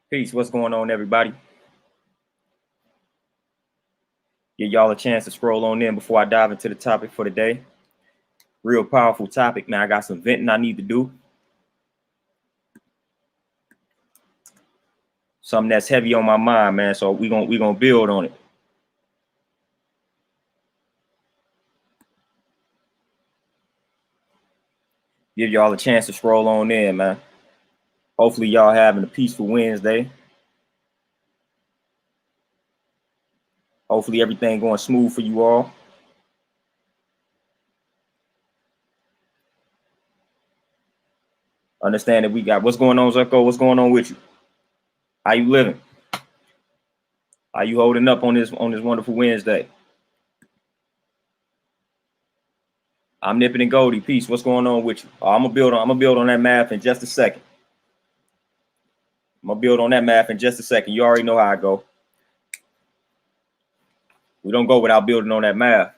Peace. What's going on, everybody? Give y'all a chance to scroll on in before I dive into the topic for the day. Real powerful topic, man. I got some venting I need to do. Something that's heavy on my mind, man. So we gonna build on it. Give y'all a chance to scroll on in, man. Hopefully y'all having a peaceful Wednesday. Hopefully everything going smooth for you all. Understand that we got what's going on, Zucko? What's going on with you? How you living? How you holding up on this wonderful Wednesday? I'm Nipping and Goldie. Peace. What's going on with you? I'm gonna build on that math in just a second. I'm gonna build on that math in just a second. You already know how I go. We don't go without building on that math.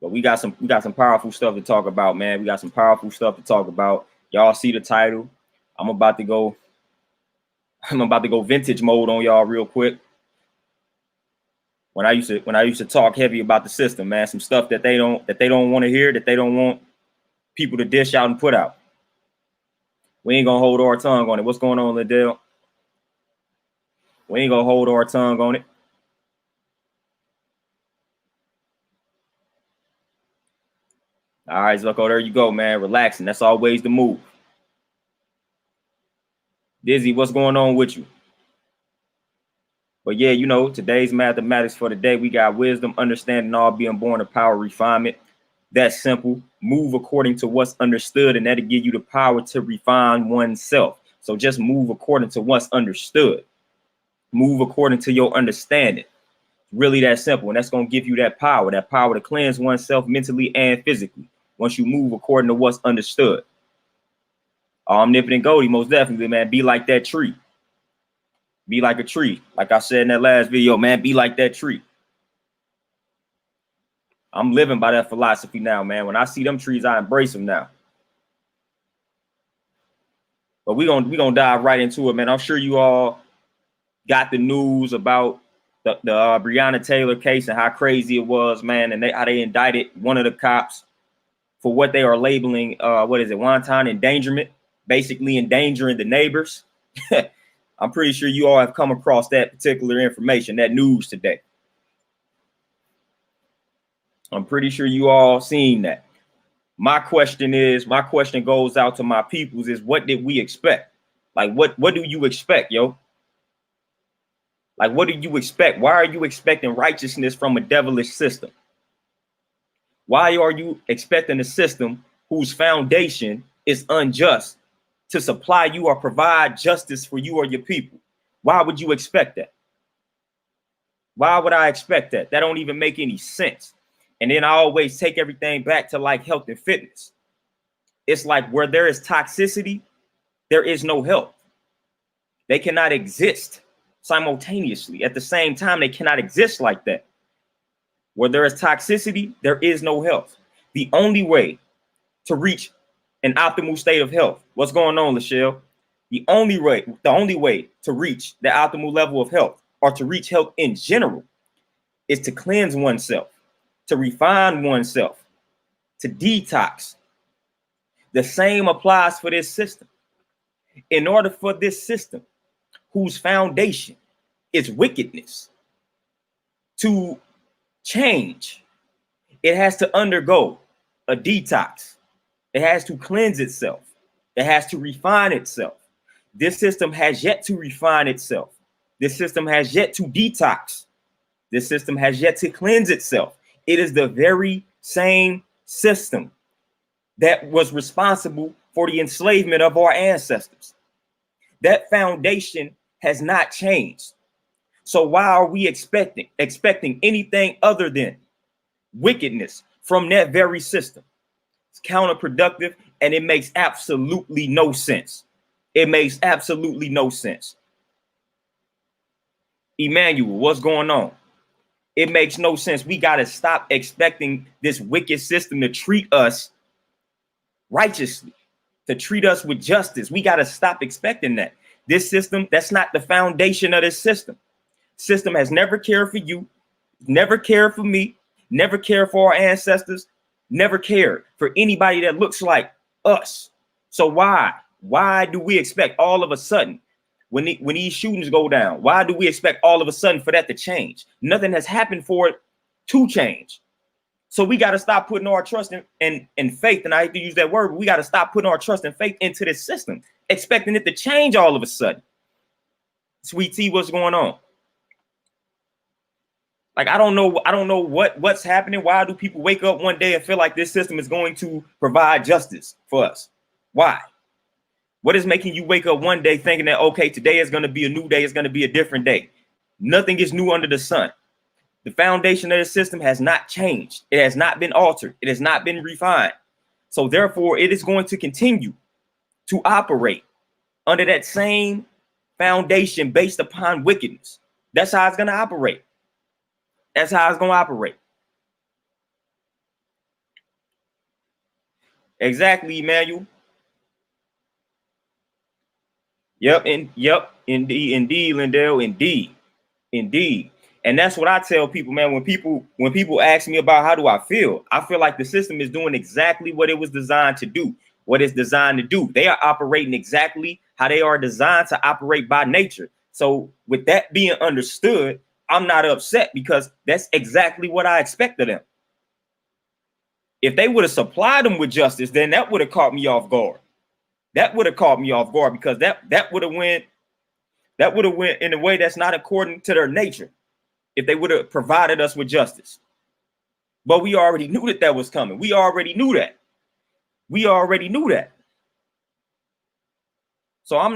But we got some powerful stuff to talk about, man. We got some powerful stuff to talk about. Y'all see the title. I'm about to go vintage mode on y'all real quick. When I used to talk heavy about the system, man, some stuff that they don't want to hear, that they don't want people to dish out and put out. We ain't gonna hold our tongue on it. What's going on, Liddell? We ain't gonna hold our tongue on it. All right, Zucko, there you go, man. Relaxing. That's always the move. Dizzy, what's going on with you? But yeah, you know, today's mathematics for the day, we got wisdom, understanding, all being born of power, refinement. That's simple. Move according to what's understood, and that'll give you the power to refine oneself. So just move according to what's understood. Move according to your understanding. Really that simple. And that's going to give you that power to cleanse oneself mentally and physically once you move according to what's understood. I'm Nipping and Goldie, most definitely, man. Be like that tree. Be like a tree. Like I said in that last video, man, be like that tree. I'm living by that philosophy now, man. When I see them trees, I embrace them now. But we gonna dive right into it, man. I'm sure you all got the news about the Breonna Taylor case and how crazy it was, man, and how they indicted one of the cops for what they are labeling, wanton endangerment, basically endangering the neighbors. I'm pretty sure you all have come across that particular information, that news today. I'm pretty sure you all seen that. My question goes out to my peoples is, what did we expect? Like, what do you expect, yo? Like, what do you expect? Why are you expecting righteousness from a devilish system? Why are you expecting a system whose foundation is unjust to supply you or provide justice for you or your people? Why would you expect that? Why would I expect that? That don't even make any sense. And then I always take everything back to like health and fitness. It's like where there is toxicity, there is no health. They cannot exist simultaneously. At the same time, they cannot exist like that. Where there is toxicity, there is no health. The only way to reach an optimal state of health, what's going on, Lachelle? The only way to reach the optimal level of health, or to reach health in general, is to cleanse oneself, to refine oneself, to detox. The same applies for this system. In order for this system, whose foundation is wickedness, to change, it has to undergo a detox. It has to cleanse itself. It has to refine itself. This system has yet to refine itself. This system has yet to detox. This system has yet to cleanse itself. It is the very same system that was responsible for the enslavement of our ancestors. That foundation has not changed. So why are we expecting anything other than wickedness from that very system? It's counterproductive, and it makes absolutely no sense. It makes absolutely no sense. Emmanuel, what's going on? It makes no sense. We got to stop expecting this wicked system to treat us righteously, to treat us with justice. We got to stop expecting that. This system, that's not the foundation of this system. System has never cared for you, never cared for me, never cared for our ancestors, never cared for anybody that looks like us. So why do we expect all of a sudden when these shootings go down, why do we expect all of a sudden for that to change? Nothing has happened for it to change. So we got to stop putting our trust in faith. And I hate to use that word, but we got to stop putting our trust and faith into this system, expecting it to change all of a sudden. Sweet Tea, what's going on? Like, I don't know what's happening. Why do people wake up one day and feel like this system is going to provide justice for us? Why? What is making you wake up one day thinking that, okay, today is going to be a new day, it's going to be a different day? Nothing is new under the sun. The foundation of the system has not changed. It has not been altered. It has not been refined. So therefore, it is going to continue to operate under that same foundation based upon wickedness. That's how it's going to operate. That's how it's going to operate. Exactly, Emmanuel. Yep, indeed, Lindell, indeed. And that's what I tell people, man. When people ask me about how do I feel like the system is doing exactly what it was designed to do, what it's designed to do. They are operating exactly how they are designed to operate by nature. So with that being understood, I'm not upset because that's exactly what I expect of them. If they would have supplied them with justice, then that would have caught me off guard. That would have caught me off guard because that would have went in a way that's not according to their nature. If they would have provided us with justice. But we already knew that was coming. We already knew that. So I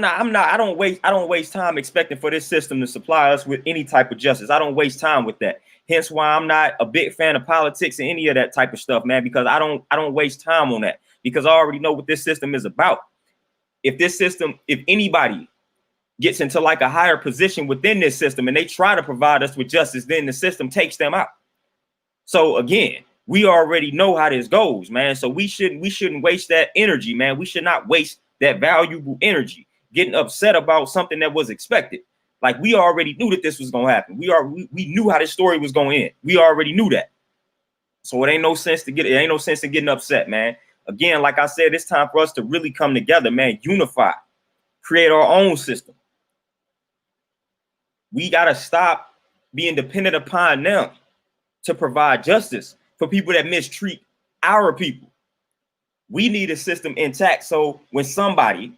don't waste time expecting for this system to supply us with any type of justice. I don't waste time with that. Hence why I'm not a big fan of politics and any of that type of stuff, man, because I don't waste time on that because I already know what this system is about. If anybody gets into like a higher position within this system and they try to provide us with justice, then the system takes them out. So again, we already know how this goes, man. So we shouldn't waste that energy, man. We should not waste that valuable energy getting upset about something that was expected. Like we already knew that this was going to happen. We knew how this story was going to end. We already knew that. So it ain't no sense in getting upset, man. Again, like I said, it's time for us to really come together, man, unify, create our own system. We got to stop being dependent upon them to provide justice for people that mistreat our people. We need a system intact. So when somebody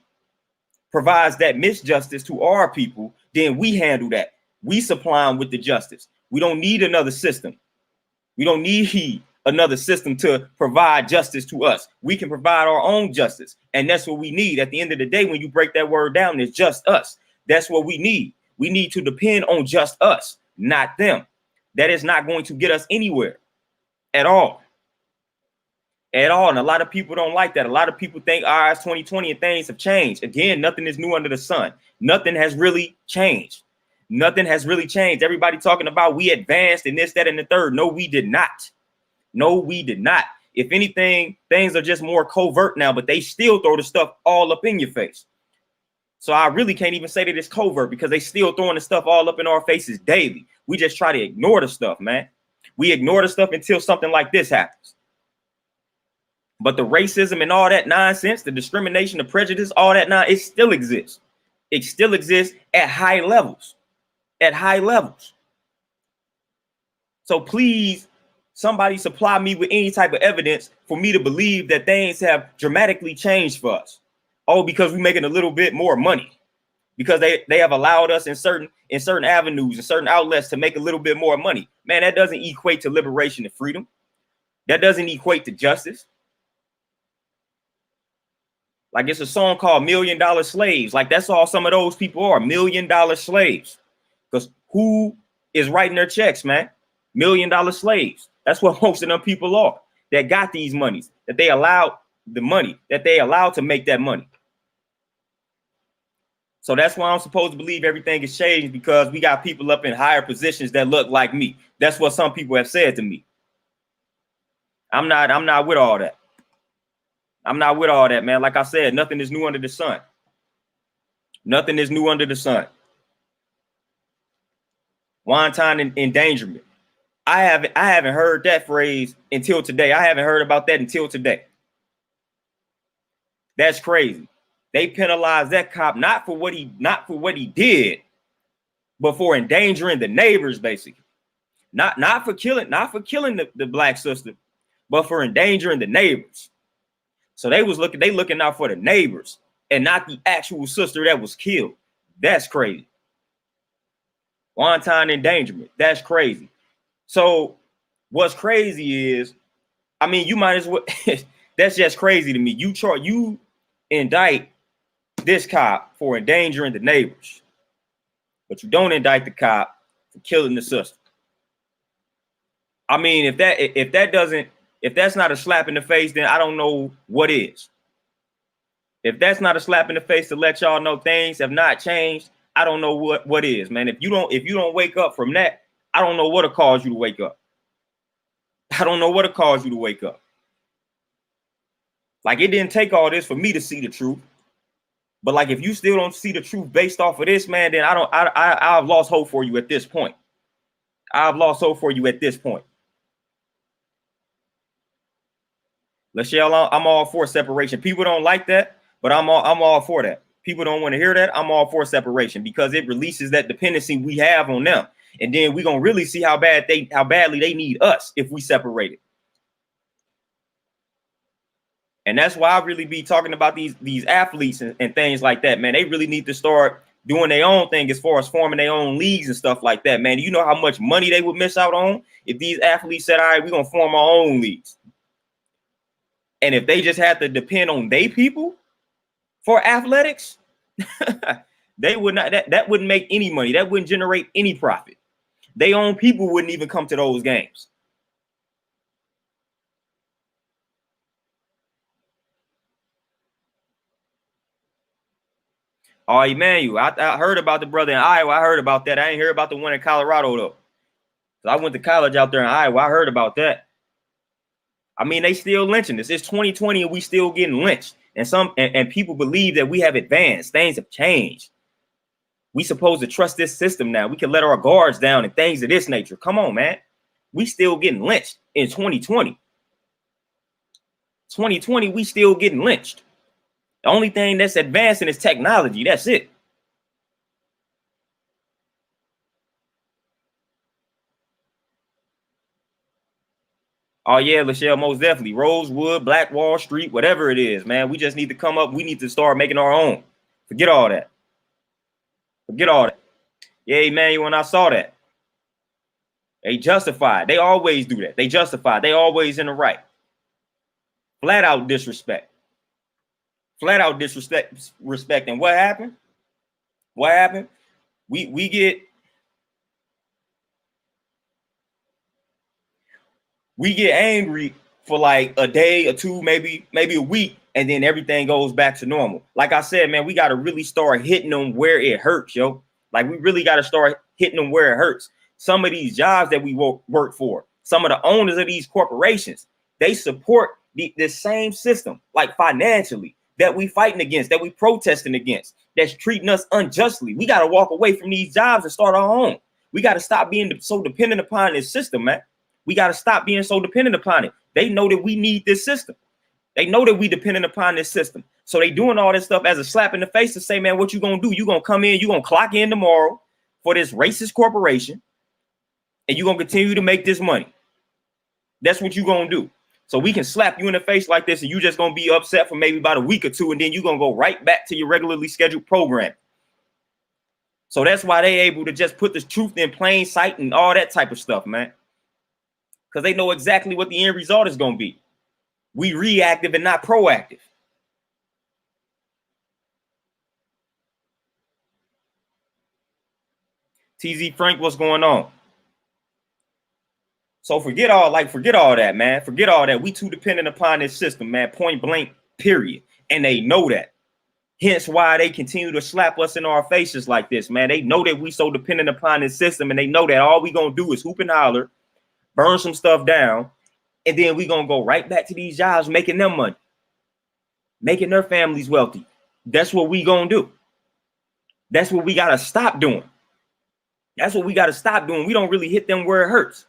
provides that misjustice to our people, then we handle that. We supply them with the justice. We don't need another system. We don't need another system to provide justice to us. We can provide our own justice. And that's what we need. At the end of the day, when you break that word down, it's just us. That's what we need. We need to depend on just us, not them. That is not going to get us anywhere at all. At all. And a lot of people don't like that. A lot of people think, it's 2020 and things have changed. Again, nothing is new under the sun. Nothing has really changed. Nothing has really changed. Everybody talking about we advanced in this, that, and the third. No, we did not. No, we did not. If anything, things are just more covert now, but they still throw the stuff all up in your face. So I really can't even say that it's covert because they still throwing the stuff all up in our faces daily. We just try to ignore the stuff, man. We ignore the stuff until something like this happens. But the racism and all that nonsense, the discrimination, the prejudice, all that it still exists. It still exists at high levels. At high levels. So please, somebody supply me with any type of evidence for me to believe that things have dramatically changed for us. Oh, because we're making a little bit more money. Because they have allowed us in certain avenues and certain outlets to make a little bit more money. Man, that doesn't equate to liberation and freedom. That doesn't equate to justice. Like it's a song called $1 Million Slaves. Like that's all some of those people are, $1 million slaves. Because who is writing their checks, man? $1 million slaves. That's what most of them people are that got these monies, that they allowed the money, that they allowed to make that money. So that's why I'm supposed to believe everything has changed because we got people up in higher positions that look like me. That's what some people have said to me. I'm not with all that. I'm not with all that, man. Like I said, nothing is new under the sun. Nothing is new under the sun. Wanton endangerment. I haven't heard that phrase until today. I haven't heard about that until today. That's crazy. They penalized that cop not for what he did, but for endangering the neighbors, basically. Not for killing the black sister, but for endangering the neighbors. So they looking out for the neighbors and not the actual sister that was killed. That's crazy. Wanton endangerment. That's crazy. So what's crazy is, I mean, you might as well. That's just crazy to me. You indict this cop for endangering the neighbors, but you don't indict the cop for killing the sister. I mean, if that's not a slap in the face, then I don't know what is. If that's not a slap in the face to let y'all know things have not changed, I don't know what is, man. If you don't wake up from that, I don't know what'll cause you to wake up. I don't know what'll cause you to wake up. Like, it didn't take all this for me to see the truth. But like, if you still don't see the truth based off of this, man, then I've lost hope for you at this point. I've lost hope for you at this point. Lachelle, I'm all for separation. People don't like that, but I'm all for that. People don't want to hear that. I'm all for separation because it releases that dependency we have on them. And then we're gonna really see how badly they need us if we separate it. And that's why I really be talking about these athletes and things like that, man. They really need to start doing their own thing as far as forming their own leagues and stuff like that, man. You know how much money they would miss out on if these athletes said, all right, we're gonna form our own leagues. And if they just had to depend on they people for athletics, they would not, that wouldn't make any money. That wouldn't generate any profit. Their own people wouldn't even come to those games. Oh, Emmanuel, I heard about the brother in Iowa. I heard about that. I ain't heard about the one in Colorado, though. So I went to college out there in Iowa. I heard about that. I mean, they still lynching us. It's 2020 and we still getting lynched. And people believe that we have advanced. Things have changed. We supposed to trust this system now. We can let our guards down and things of this nature. Come on, man. We still getting lynched in 2020. 2020, we still getting lynched. The only thing that's advancing is technology. That's it. Oh, yeah, Lachelle, most definitely. Rosewood, Black Wall Street, whatever it is, man. We just need to come up. We need to start making our own. Forget all that. Forget all that. Yeah, Emmanuel, when I saw that, they justified. They always do that. They justify. They always in the right. Flat out disrespect. Flat out disrespect. And what happened? What happened? We get angry for like a day or two, maybe a week, and then everything goes back to normal. Like I said, man, we got to really start hitting them where it hurts, yo. Like, we really got to start hitting them where it hurts. Some of these jobs that we work for, some of the owners of these corporations, they support the same system, like financially, that we fighting against, that we protesting against, that's treating us unjustly. We got to walk away from these jobs and start our own. We got to stop being so dependent upon this system, man. We got to stop being so dependent upon it. They know that we need this system. They know that we dependent upon this system. So they doing all this stuff as a slap in the face to say, man, what you gonna do? You gonna come in, you gonna clock in tomorrow for this racist corporation, and you gonna continue to make this money. That's what you gonna do. So we can slap you in the face like this, and you just gonna be upset for maybe about a week or two, and then you gonna go right back to your regularly scheduled program. So that's why they able to just put the truth in plain sight and all that type of stuff, man. Because they know exactly what the end result is gonna be. We reactive and not proactive. TZ Frank, what's going on? So forget all that, man. Forget all that. We too dependent upon this system, man. Point blank, period. And they know that. Hence why they continue to slap us in our faces like this, man. They know that we so dependent upon this system, and they know that all we gonna do is hoop and holler, burn some stuff down, and then we gonna go right back to these jobs, making them money, making their families wealthy. That's what we gonna do. That's what we got to stop doing. That's what we got to stop doing. We don't really hit them where it hurts.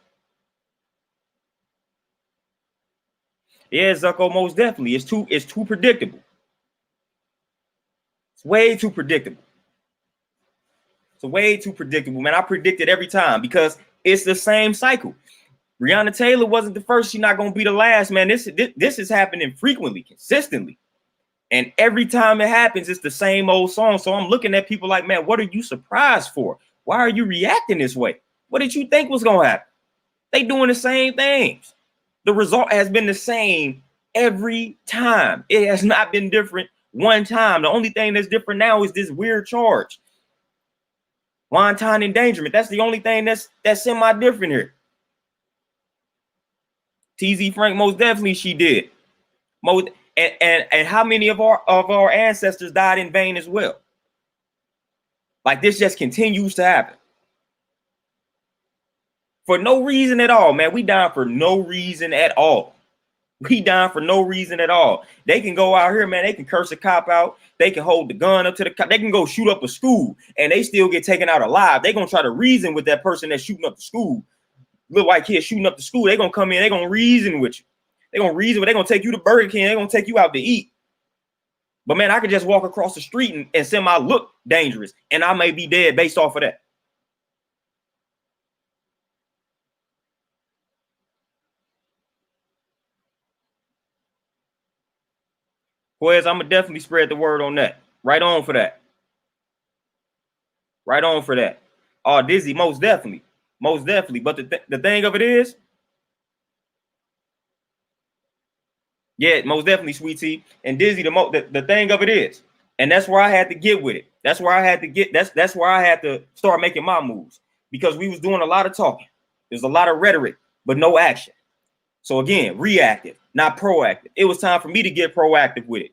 Yeah, Zucko, most definitely. It's too predictable. It's way too predictable. It's way too predictable, man. I predict it every time because it's the same cycle. Breonna Taylor wasn't the first. She's not going to be the last, man. This is happening frequently, consistently. And every time it happens, it's the same old song. So I'm looking at people like, man, what are you surprised for? Why are you reacting this way? What did you think was going to happen? They doing the same things. The result has been the same every time. It has not been different one time. The only thing that's different now is this weird charge. Wanton endangerment. That's the only thing that's semi-different here. TZ Frank, most definitely she did. And how many of our ancestors died in vain as well? Like this just continues to happen. For no reason at all, man. We dying for no reason at all. We dying for no reason at all. They can go out here, man. They can curse a cop out. They can hold the gun up to the cop. They can go shoot up a school and they still get taken out alive. They're going to try to reason with that person that's shooting up the school. Little white kid shooting up the school. They're going to come in. They're going to reason with you. They're going to reason, but they're going to take you to Burger King. They're going to take you out to eat. But, man, I could just walk across the street and semi look dangerous, and I may be dead based off of that. Boys, I'm going to definitely spread the word on that. Right on for that. Right on for that. Oh, Dizzy, most definitely. Most definitely. But the thing of it is, yeah, most definitely, Sweet Tea. And Dizzy, the thing of it is, and that's where I had to get with it. That's where I had to get, that's where I had to start making my moves. Because we was doing a lot of talking. There's a lot of rhetoric, but no action. So again, reactive, not proactive. It was time for me to get proactive with it.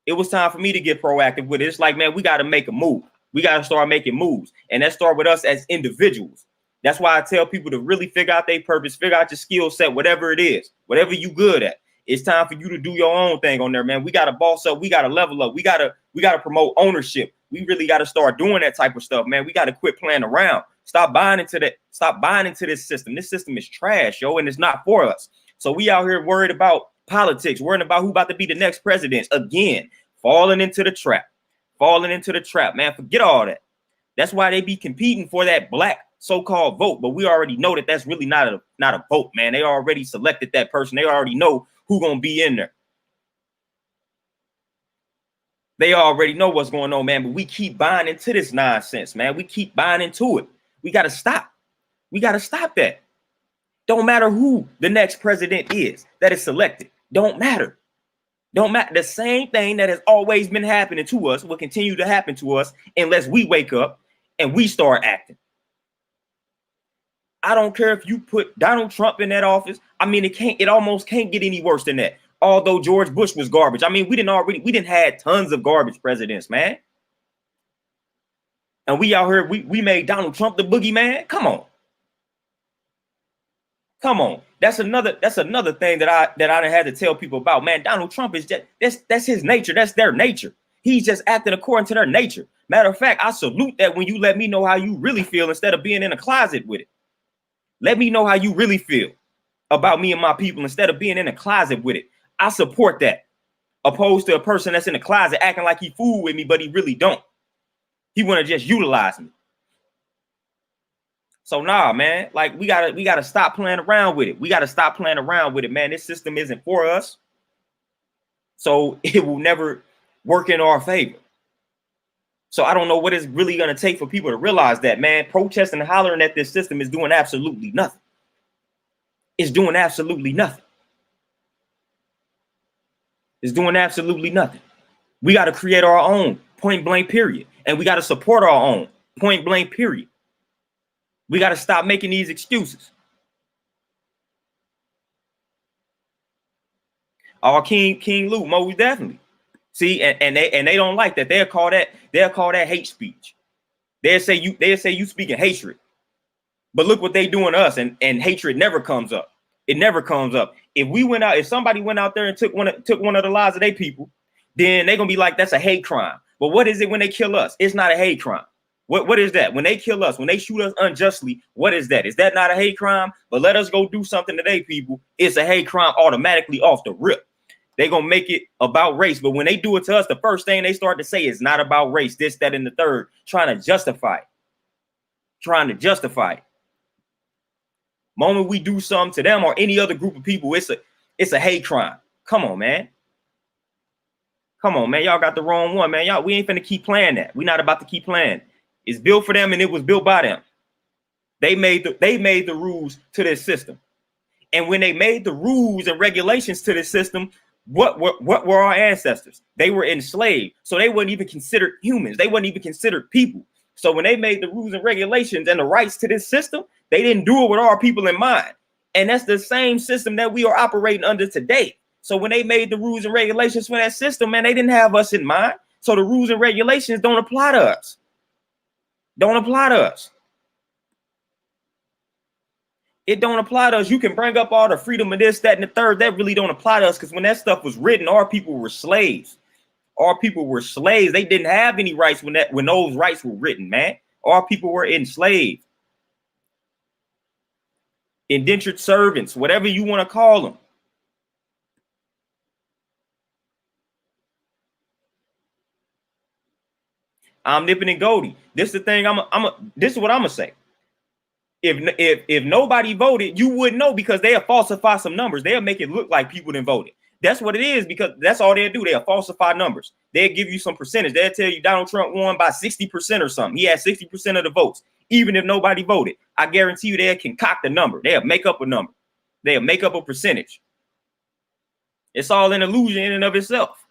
It was time for me to get proactive with it. It's like, man, we got to make a move. We got to start making moves. And that start with us as individuals. That's why I tell people to really figure out their purpose, figure out your skill set, whatever it is, whatever you good at. It's time for you to do your own thing on there, man. We got to boss up. We got to level up. We got to promote ownership. We really got to start doing that type of stuff, man. We got to quit playing around. Stop buying into that. Stop buying into this system. This system is trash, yo, and it's not for us. So we out here worried about politics, worrying about who about to be the next president. Again, falling into the trap. Falling into the trap, man. Forget all that. That's why they be competing for that black so-called vote. But we already know that that's really not a vote, man. They already selected that person. They already know who's going to be in there. They already know what's going on, man. But we keep buying into this nonsense, man. We keep buying into it. We got to stop. We got to stop that. Don't matter who the next president is that is selected. Don't matter. Don't matter. The same thing that has always been happening to us will continue to happen to us unless we wake up and we start acting. I don't care if you put Donald Trump in that office. I mean, it almost can't get any worse than that. Although George Bush was garbage. I mean, we didn't have tons of garbage presidents, man. And we out here, we made Donald Trump the boogeyman. Come on. Come on. That's another thing that I done had to tell people about, man. Donald Trump is just that's his nature. That's their nature. He's just acting according to their nature. Matter of fact, I salute that when you let me know how you really feel instead of being in a closet with it. Let me know how you really feel about me and my people instead of being in a closet with it. I support that. Opposed to a person that's in the closet acting like he fool with me, but he really don't. He want to just utilize me. So nah, man, like we gotta stop playing around with it. We gotta stop playing around with it, man. This system isn't for us. So it will never work in our favor. So I don't know what it's really gonna take for people to realize that, man. Protesting and hollering at this system is doing absolutely nothing. It's doing absolutely nothing. It's doing absolutely nothing. We got to create our own, point blank, period. And we got to support our own, point blank, period. We got to stop making these excuses. Our King Lou, most definitely. See, and they don't like that. They'll call that hate speech. They'll say you speaking hatred. But look what they doing to us, and hatred never comes up. It never comes up. If somebody went out there and took one of the lives of their people, then they're gonna be like, that's a hate crime. But what is it when they kill us? It's not a hate crime. What is that? When they kill us, when they shoot us unjustly, what is that? Is that not a hate crime? But let us go do something today, people. It's a hate crime automatically off the rip. They're going to make it about race. But when they do it to us, the first thing they start to say is not about race, this, that, and the third, trying to justify it. Trying to justify it. Moment we do something to them or any other group of people, it's a hate crime. Come on, man. Come on, man. Y'all got the wrong one, man. We ain't finna keep playing that. We're not about to keep playing. It's built for them and it was built by them. They made the rules to this system. And when they made the rules and regulations to this system, what were our ancestors? They were enslaved. So they weren't even considered humans. They weren't even considered people. So when they made the rules and regulations and the rights to this system, they didn't do it with our people in mind. And that's the same system that we are operating under today. So when they made the rules and regulations for that system, man, they didn't have us in mind. So the rules and regulations don't apply to us. Don't apply to us. It don't apply to us. You can bring up all the freedom of this, that, and the third. That really don't apply to us because when that stuff was written, our people were slaves. Our people were slaves. They didn't have any rights when those rights were written, man. Our people were enslaved. Indentured servants, whatever you want to call them. Omnipotent Goldie. This is the thing. This is what I'm gonna say. If nobody voted, you wouldn't know because they'll falsify some numbers. They'll make it look like people didn't vote. That's what it is because that's all they'll do. They'll falsify numbers. They'll give you some percentage. They'll tell you Donald Trump won by 60% or something. He had 60% of the votes, even if nobody voted. I guarantee you they'll concoct a number. They'll make up a number. They'll make up a percentage. It's all an illusion in and of itself.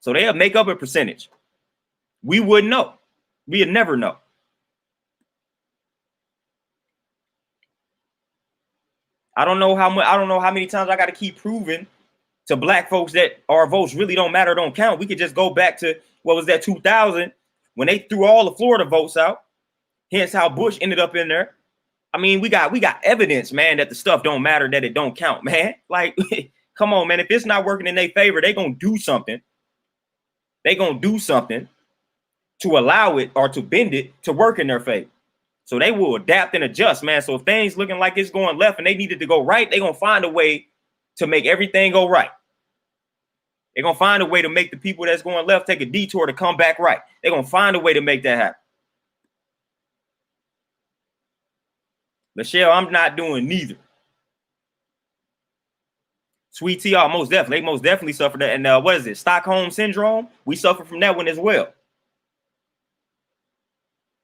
So they'll make up a percentage. We wouldn't know. We'd never know. I don't know how many times I got to keep proving to black folks that our votes really don't matter, don't count. We could just go back to what was that 2000 when they threw all the Florida votes out. Hence how Bush ended up in there. I mean, we got evidence, man, that the stuff don't matter, that it don't count, man. Like, come on, man. If it's not working in their favor, they're gonna do something. They're gonna do something to allow it or to bend it to work in their favor. So they will adapt and adjust, man. So if things looking like it's going left and they needed to go right, they're going to find a way to make everything go right. They're going to find a way to make the people that's going left take a detour to come back right. They're going to find a way to make that happen. Michelle, I'm not doing neither. Sweet T, most definitely. They most definitely suffer that. And what is it? Stockholm syndrome? We suffer from that one as well.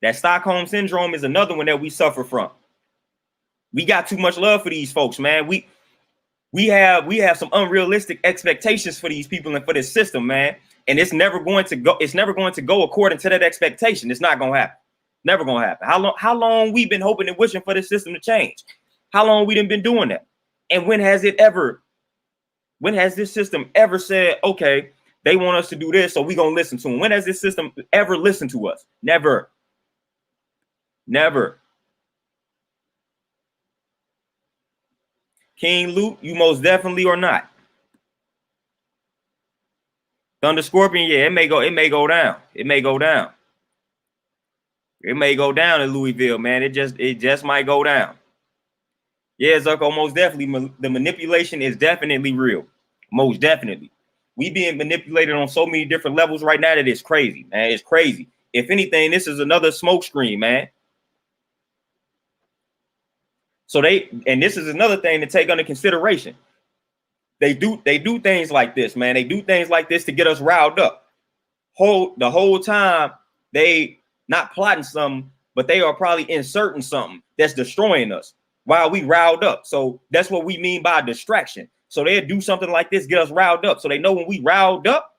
That Stockholm syndrome is another one that we suffer from. We got too much love for these folks, man. We have some unrealistic expectations for these people and for this system, man. And it's never going to go according to that expectation. It's not going to happen. Never going to happen. How long we been hoping and wishing for this system to change? How long we done been doing that? And when has this system ever said, okay, they want us to do this, so we going to listen to them? When has this system ever listened to us? Never. Never. King Luke, you most definitely are not. Thunder Scorpion, yeah, it may go down. It may go down. It may go down in Louisville, man. It just might go down. Yeah, Zucko, most definitely. The manipulation is definitely real. Most definitely. We being manipulated on so many different levels right now that it's crazy, man. It's crazy. If anything, this is another smoke screen, man. So this is another thing to take under consideration. They do things like this, man. They do things like this to get us riled up. The whole time they not plotting something, but they are probably inserting something that's destroying us while we riled up. So that's what we mean by distraction. So they'll do something like this, get us riled up. So they know when we riled up,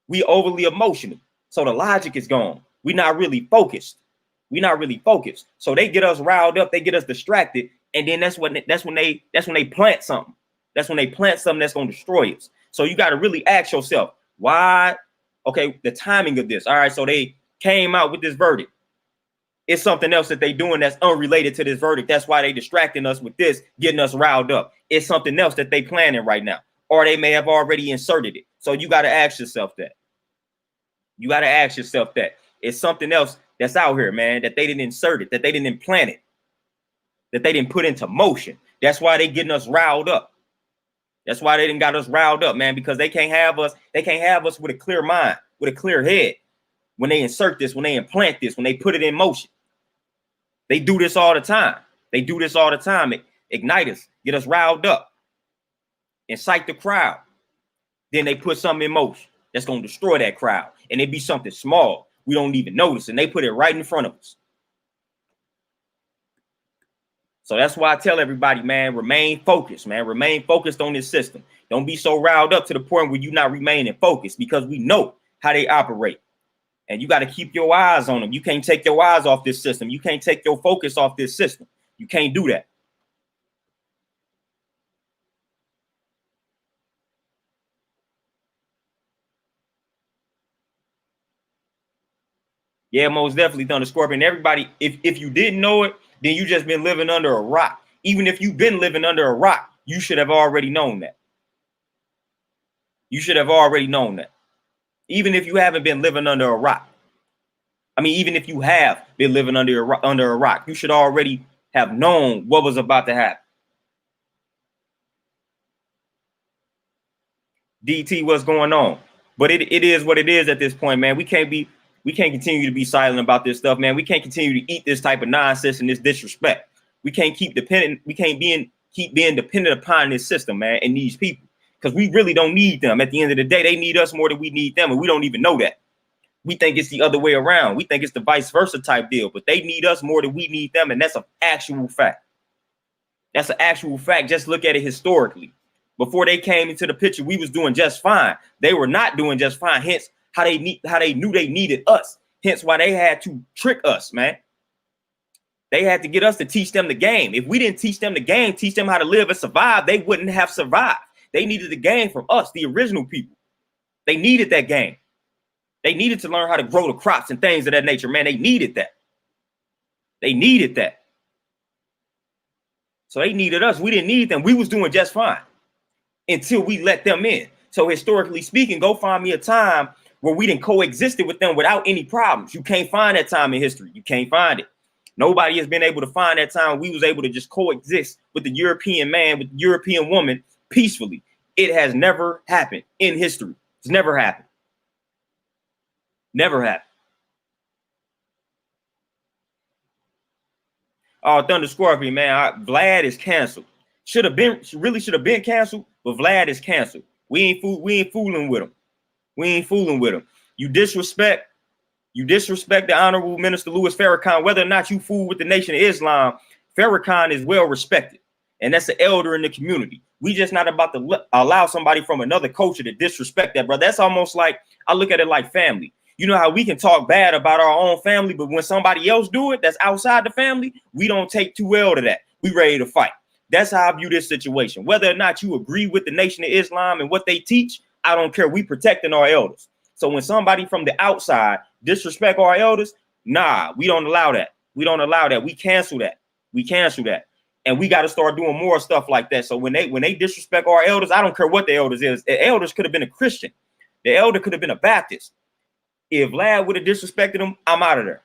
we overly emotional. So the logic is gone. We're not really focused. So they get us riled up, they get us distracted. And then that's when they plant something. That's when they plant something that's going to destroy us. So you got to really ask yourself, why? Okay, the timing of this. All right, so they came out with this verdict. It's something else that they doing that's unrelated to this verdict. That's why they distracting us with this, getting us riled up. It's something else that they planning right now. Or they may have already inserted it. So you got to ask yourself that. You got to ask yourself that. It's something else that's out here, man, that they didn't insert it, that they didn't implant it, that they didn't put into motion. That's why they getting us riled up. That's why they didn't got us riled up, man, because they can't have us. They can't have us with a clear mind, with a clear head. When they insert this, when they implant this, when they put it in motion. They do this all the time. They do this all the time. Ignite us, get us riled up, incite the crowd. Then they put something in motion that's going to destroy that crowd. And it be something small. We don't even notice. And they put it right in front of us. So that's why I tell everybody, man, remain focused, man. Remain focused on this system. Don't be so riled up to the point where you're not remaining focused, because we know how they operate. And you got to keep your eyes on them. You can't take your eyes off this system. You can't take your focus off this system. You can't do that. Yeah, most definitely, Thunder Scorpion. Everybody, if you didn't know it, then you just been living under a rock. Even if you've been living under a rock, you should have already known that. You should have already known that. Even if you haven't been living under a rock. I mean, even if you have been living under a rock, you should already have known what was about to happen. DT, what's going on? But it is what it is at this point, man. We can't continue to be silent about this stuff, man. We can't continue to eat this type of nonsense and this disrespect. We can't keep being dependent upon this system, man, and these people, because we really don't need them. At the end of the day, they need us more than we need them, and we don't even know that. We think it's the other way around. We think it's the vice versa type deal, but they need us more than we need them, and that's an actual fact. That's an actual fact. Just look at it historically. Before they came into the picture, we was doing just fine. They were not doing just fine. Hence, how they knew they needed us. Hence, why they had to trick us, man. They had to get us to teach them the game. If we didn't teach them the game, teach them how to live and survive, they wouldn't have survived. They needed the game from us, the original people. They needed that game. They needed to learn how to grow the crops and things of that nature, man. They needed that. They needed that. So they needed us. We didn't need them. We was doing just fine until we let them in. So historically speaking, go find me a time where we didn't coexisted with them without any problems. You can't find that time in history. You can't find it. Nobody has been able to find that time we was able to just coexist with the European man, with the European woman peacefully. It has never happened in history. It's never happened. Never happened. Oh, Thunder Scorpion, man. Vlad is canceled. Should have been canceled, but Vlad is canceled. We ain't fooling with him. We ain't fooling with him. You disrespect the Honorable Minister Louis Farrakhan, whether or not you fool with the Nation of Islam. Farrakhan is well respected, and that's an elder in the community. We just not about to allow somebody from another culture to disrespect that, bro. That's almost like, I look at it like family. You know how we can talk bad about our own family, but when somebody else do it that's outside the family, we don't take too well to that. We ready to fight. That's how I view this situation. Whether or not you agree with the Nation of Islam and what they teach, I don't care. We protecting our elders. So when somebody from the outside disrespect our elders, nah, we don't allow that. We don't allow that. We cancel that. We cancel that. And we got to start doing more stuff like that. So when they disrespect our elders, I don't care what the elders is. The elders could have been a Christian. The elder could have been a Baptist. If Vlad would have disrespected him, I'm out of there.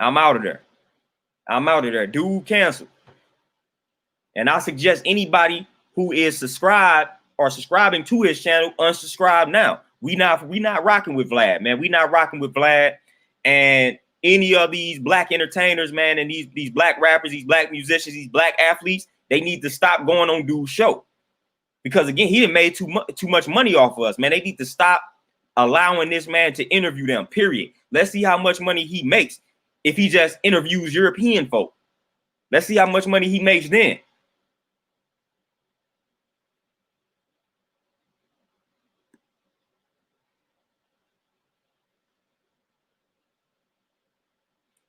I'm out of there. I'm out of there. Dude, canceled. And I suggest anybody who is subscribed or subscribing to his channel, unsubscribe now. We not rocking with Vlad, man. We not rocking with Vlad and any of these black entertainers, man, and these black rappers, these black musicians, these black athletes. They need to stop going on dude's show. Because again, he done made too much money off of us, man. They need to stop allowing this man to interview them, period. Let's see how much money he makes if he just interviews European folk. Let's see how much money he makes then.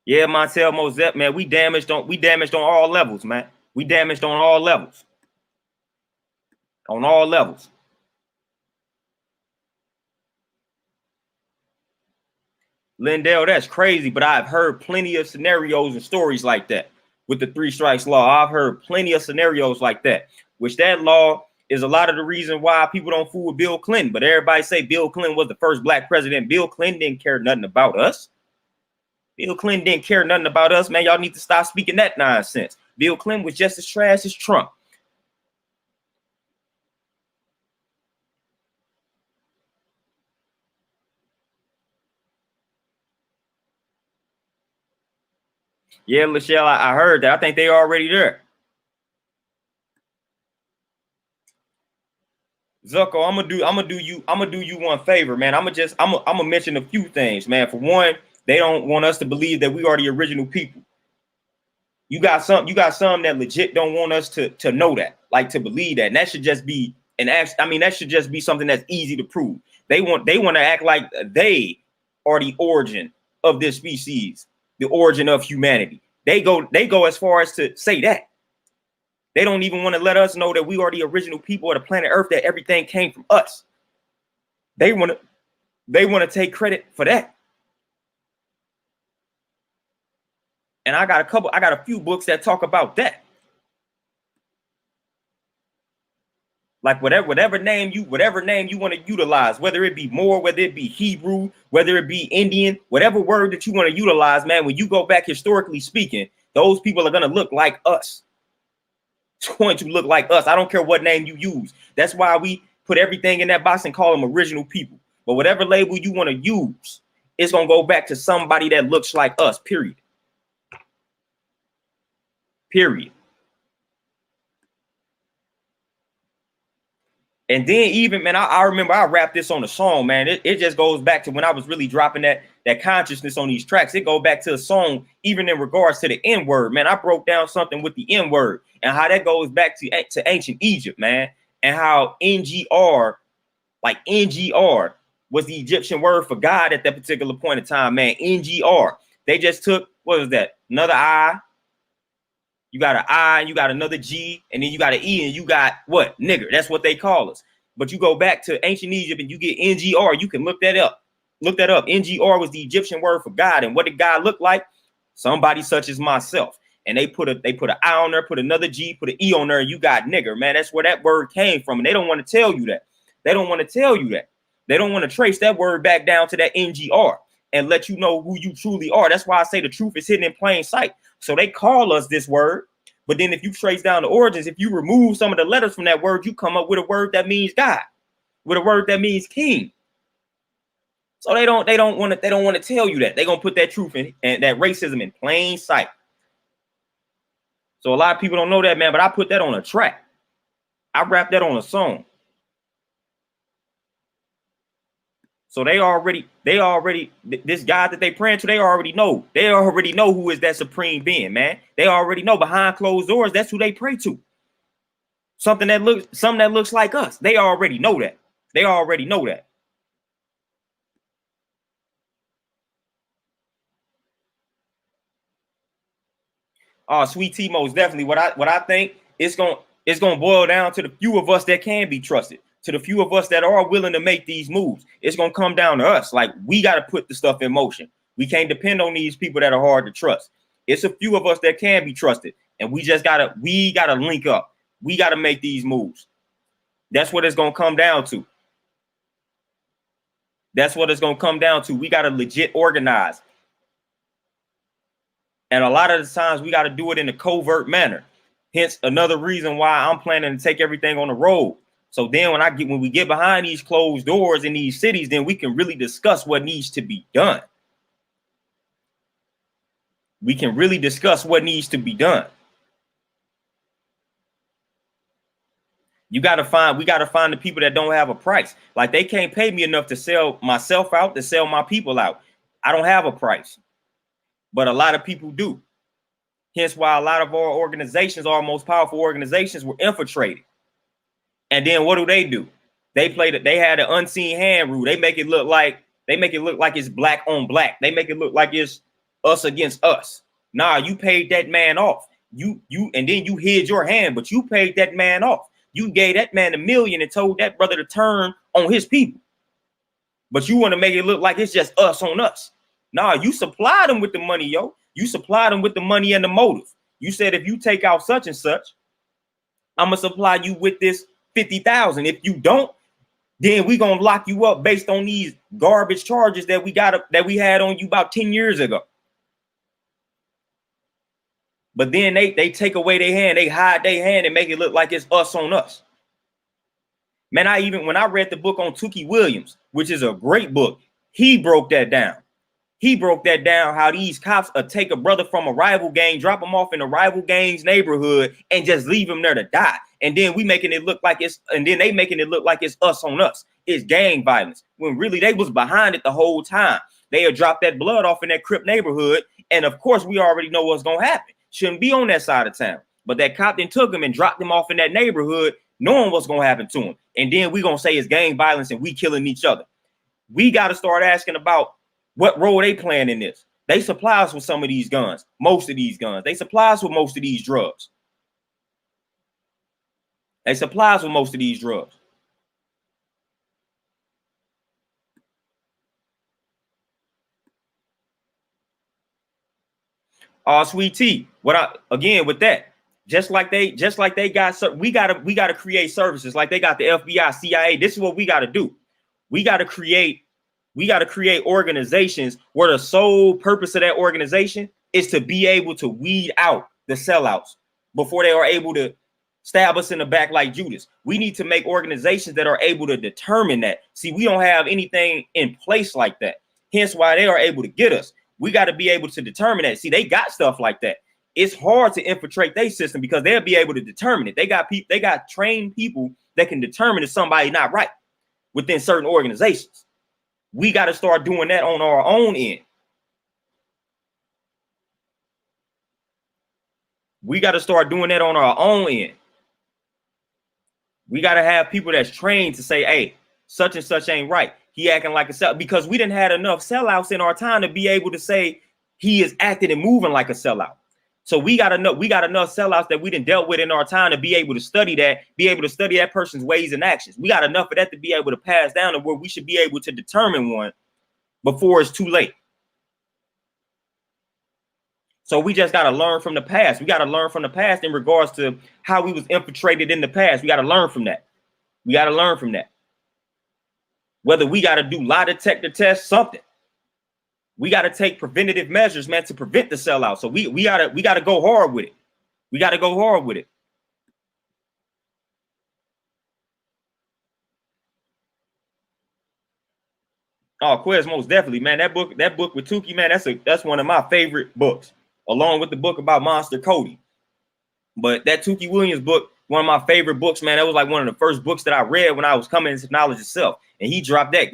Yeah, Montel Mozep, man, we damaged on all levels, man. We damaged on all levels. On all levels. Lindell, that's crazy, but I've heard plenty of scenarios and stories like that with the 3 strikes law. I've heard plenty of scenarios like that, which that law is a lot of the reason why people don't fool with Bill Clinton. But everybody say Bill Clinton was the first black president. Bill Clinton didn't care nothing about us. Bill Clinton didn't care nothing about us, man. Y'all need to stop speaking that nonsense. Bill Clinton was just as trash as Trump. Yeah, Lachelle, I heard that. I think they already there. Zucko, I'm gonna do you one favor, man. I'm gonna mention a few things, man. For one, they don't want us to believe that we are the original people. You got some that legit don't want us to know that, like to believe that. And that should just be an act. I mean, that should just be something that's easy to prove. They want to act like they are the origin of this species, the origin of humanity. They go as far as to say that. They don't even want to let us know that we are the original people of the planet Earth, that everything came from us. They want to take credit for that. And I got a few books that talk about that. Like whatever name you want to utilize, whether it be Moor, whether it be Hebrew, whether it be Indian, whatever word that you want to utilize, man, when you go back historically speaking, those people are going to look like us. It's going to look like us. I don't care what name you use. That's why we put everything in that box and call them original people. But whatever label you want to use, it's going to go back to somebody that looks like us, period. Period. And then even, man, I remember I rapped this on a song, man. It just goes back to when I was really dropping that consciousness on these tracks. It goes back to a song, even in regards to the N-word, man. I broke down something with the N-word and how that goes back to ancient Egypt, man. And how NGR was the Egyptian word for God at that particular point in time, man. NGR. They just took, what was that? Another I. You got an I, and you got another G, and then you got an E, and you got what? Nigger. That's what they call us. But you go back to ancient Egypt and you get NGR. You can look that up. Look that up. NGR was the Egyptian word for God. And what did God look like? Somebody such as myself. And they put an I on there, put another G, put an E on there, and you got nigger, man. That's where that word came from. And they don't want to tell you that. They don't want to tell you that. They don't want to trace that word back down to that NGR and let you know who you truly are. That's why I say the truth is hidden in plain sight. So they call us this word, but then if you trace down the origins, if you remove some of the letters from that word, you come up with a word that means God, with a word that means king. So they don't want to tell you that. They're gonna put that truth in and that racism in plain sight. So a lot of people don't know that, man, but I put that on a track. I wrapped that on a song. So they already, this God that they praying to, they already know. They already know who is that supreme being, man. They already know behind closed doors, that's who they pray to. Something that looks like us. They already know that. They already know that. Sweet T, most definitely. What I think it's gonna boil down to the few of us that can be trusted, to the few of us that are willing to make these moves. It's gonna come down to us. Like, we got to put the stuff in motion. We can't depend on these people that are hard to trust. It's a few of us that can be trusted, and we gotta link up. We gotta make these moves. That's what it's gonna come down to. That's what it's gonna come down to. We gotta legit organize. And a lot of the times we got to do it in a covert manner. Hence another reason why I'm planning to take everything on the road. So then when we get behind these closed doors in these cities, then we can really discuss what needs to be done. We can really discuss what needs to be done. We got to find the people that don't have a price. Like, they can't pay me enough to sell myself out, to sell my people out. I don't have a price. But a lot of people do. Hence why a lot of our organizations, our most powerful organizations, were infiltrated. And then what do? They had an unseen hand rule. They make it look like it's black on black. They make it look like it's us against us. Nah, you paid that man off. And then you hid your hand, but you paid that man off. You gave that man $1 million and told that brother to turn on his people. But you want to make it look like it's just us on us. Nah, you supplied them with the money, yo. You supplied them with the money and the motive. You said, if you take out such and such, I'm going to supply you with this $50,000. If you don't, then we gonna lock you up based on these garbage charges that we had on you about 10 years ago. But then they take away their hand, they hide their hand and make it look like it's us on us. Man, when I read the book on Tookie Williams, which is a great book, he broke that down. He broke that down, how these cops take a brother from a rival gang, drop him off in a rival gang's neighborhood, and just leave him there to die. And then they making it look like it's us on us. It's gang violence, when really they was behind it the whole time. They had dropped that blood off in that Crip neighborhood, and of course we already know what's gonna happen. Shouldn't be on that side of town. But that cop then took him and dropped him off in that neighborhood, knowing what's gonna happen to him. And then we gonna say it's gang violence and we killing each other. We got to start asking about what role they playing in this. They supply us with some of these guns, most of these guns. They supply us with most of these drugs. They supply us with most of these drugs. Sweet tea. With that, just like they got, we gotta create services like they got the FBI, CIA. This is what we gotta do. We gotta create organizations where the sole purpose of that organization is to be able to weed out the sellouts before they are able to stab us in the back like Judas. We need to make organizations that are able to determine that. See, we don't have anything in place like that. Hence why they are able to get us. We got to be able to determine that. See, they got stuff like that. It's hard to infiltrate their system because they'll be able to determine it. They got trained people that can determine if somebody's not right within certain organizations. We got to start doing that on our own end. We got to start doing that on our own end. We got to have people that's trained to say, hey, such and such ain't right. He acting like a sellout, because we didn't had enough sellouts in our time to be able to say he is acting and moving like a sellout. So we got enough sellouts that we didn't dealt with in our time to be able to study that person's ways and actions. We got enough of that to be able to pass down to where we should be able to determine one before it's too late. So we just got to learn from the past. We got to learn from the past in regards to how we was infiltrated in the past. We got to learn from that. We got to learn from that. Whether we got to do lie detector tests, something. We got to take preventative measures, man, to prevent the sellout. So we gotta go hard with it. We got to go hard with it. Oh, Quez, most definitely, man. That book with Tookie, man, that's one of my favorite books, along with the book about Monster Cody. But that Tookie Williams book, one of my favorite books, man. That was like one of the first books that I read when I was coming into knowledge itself. And he dropped that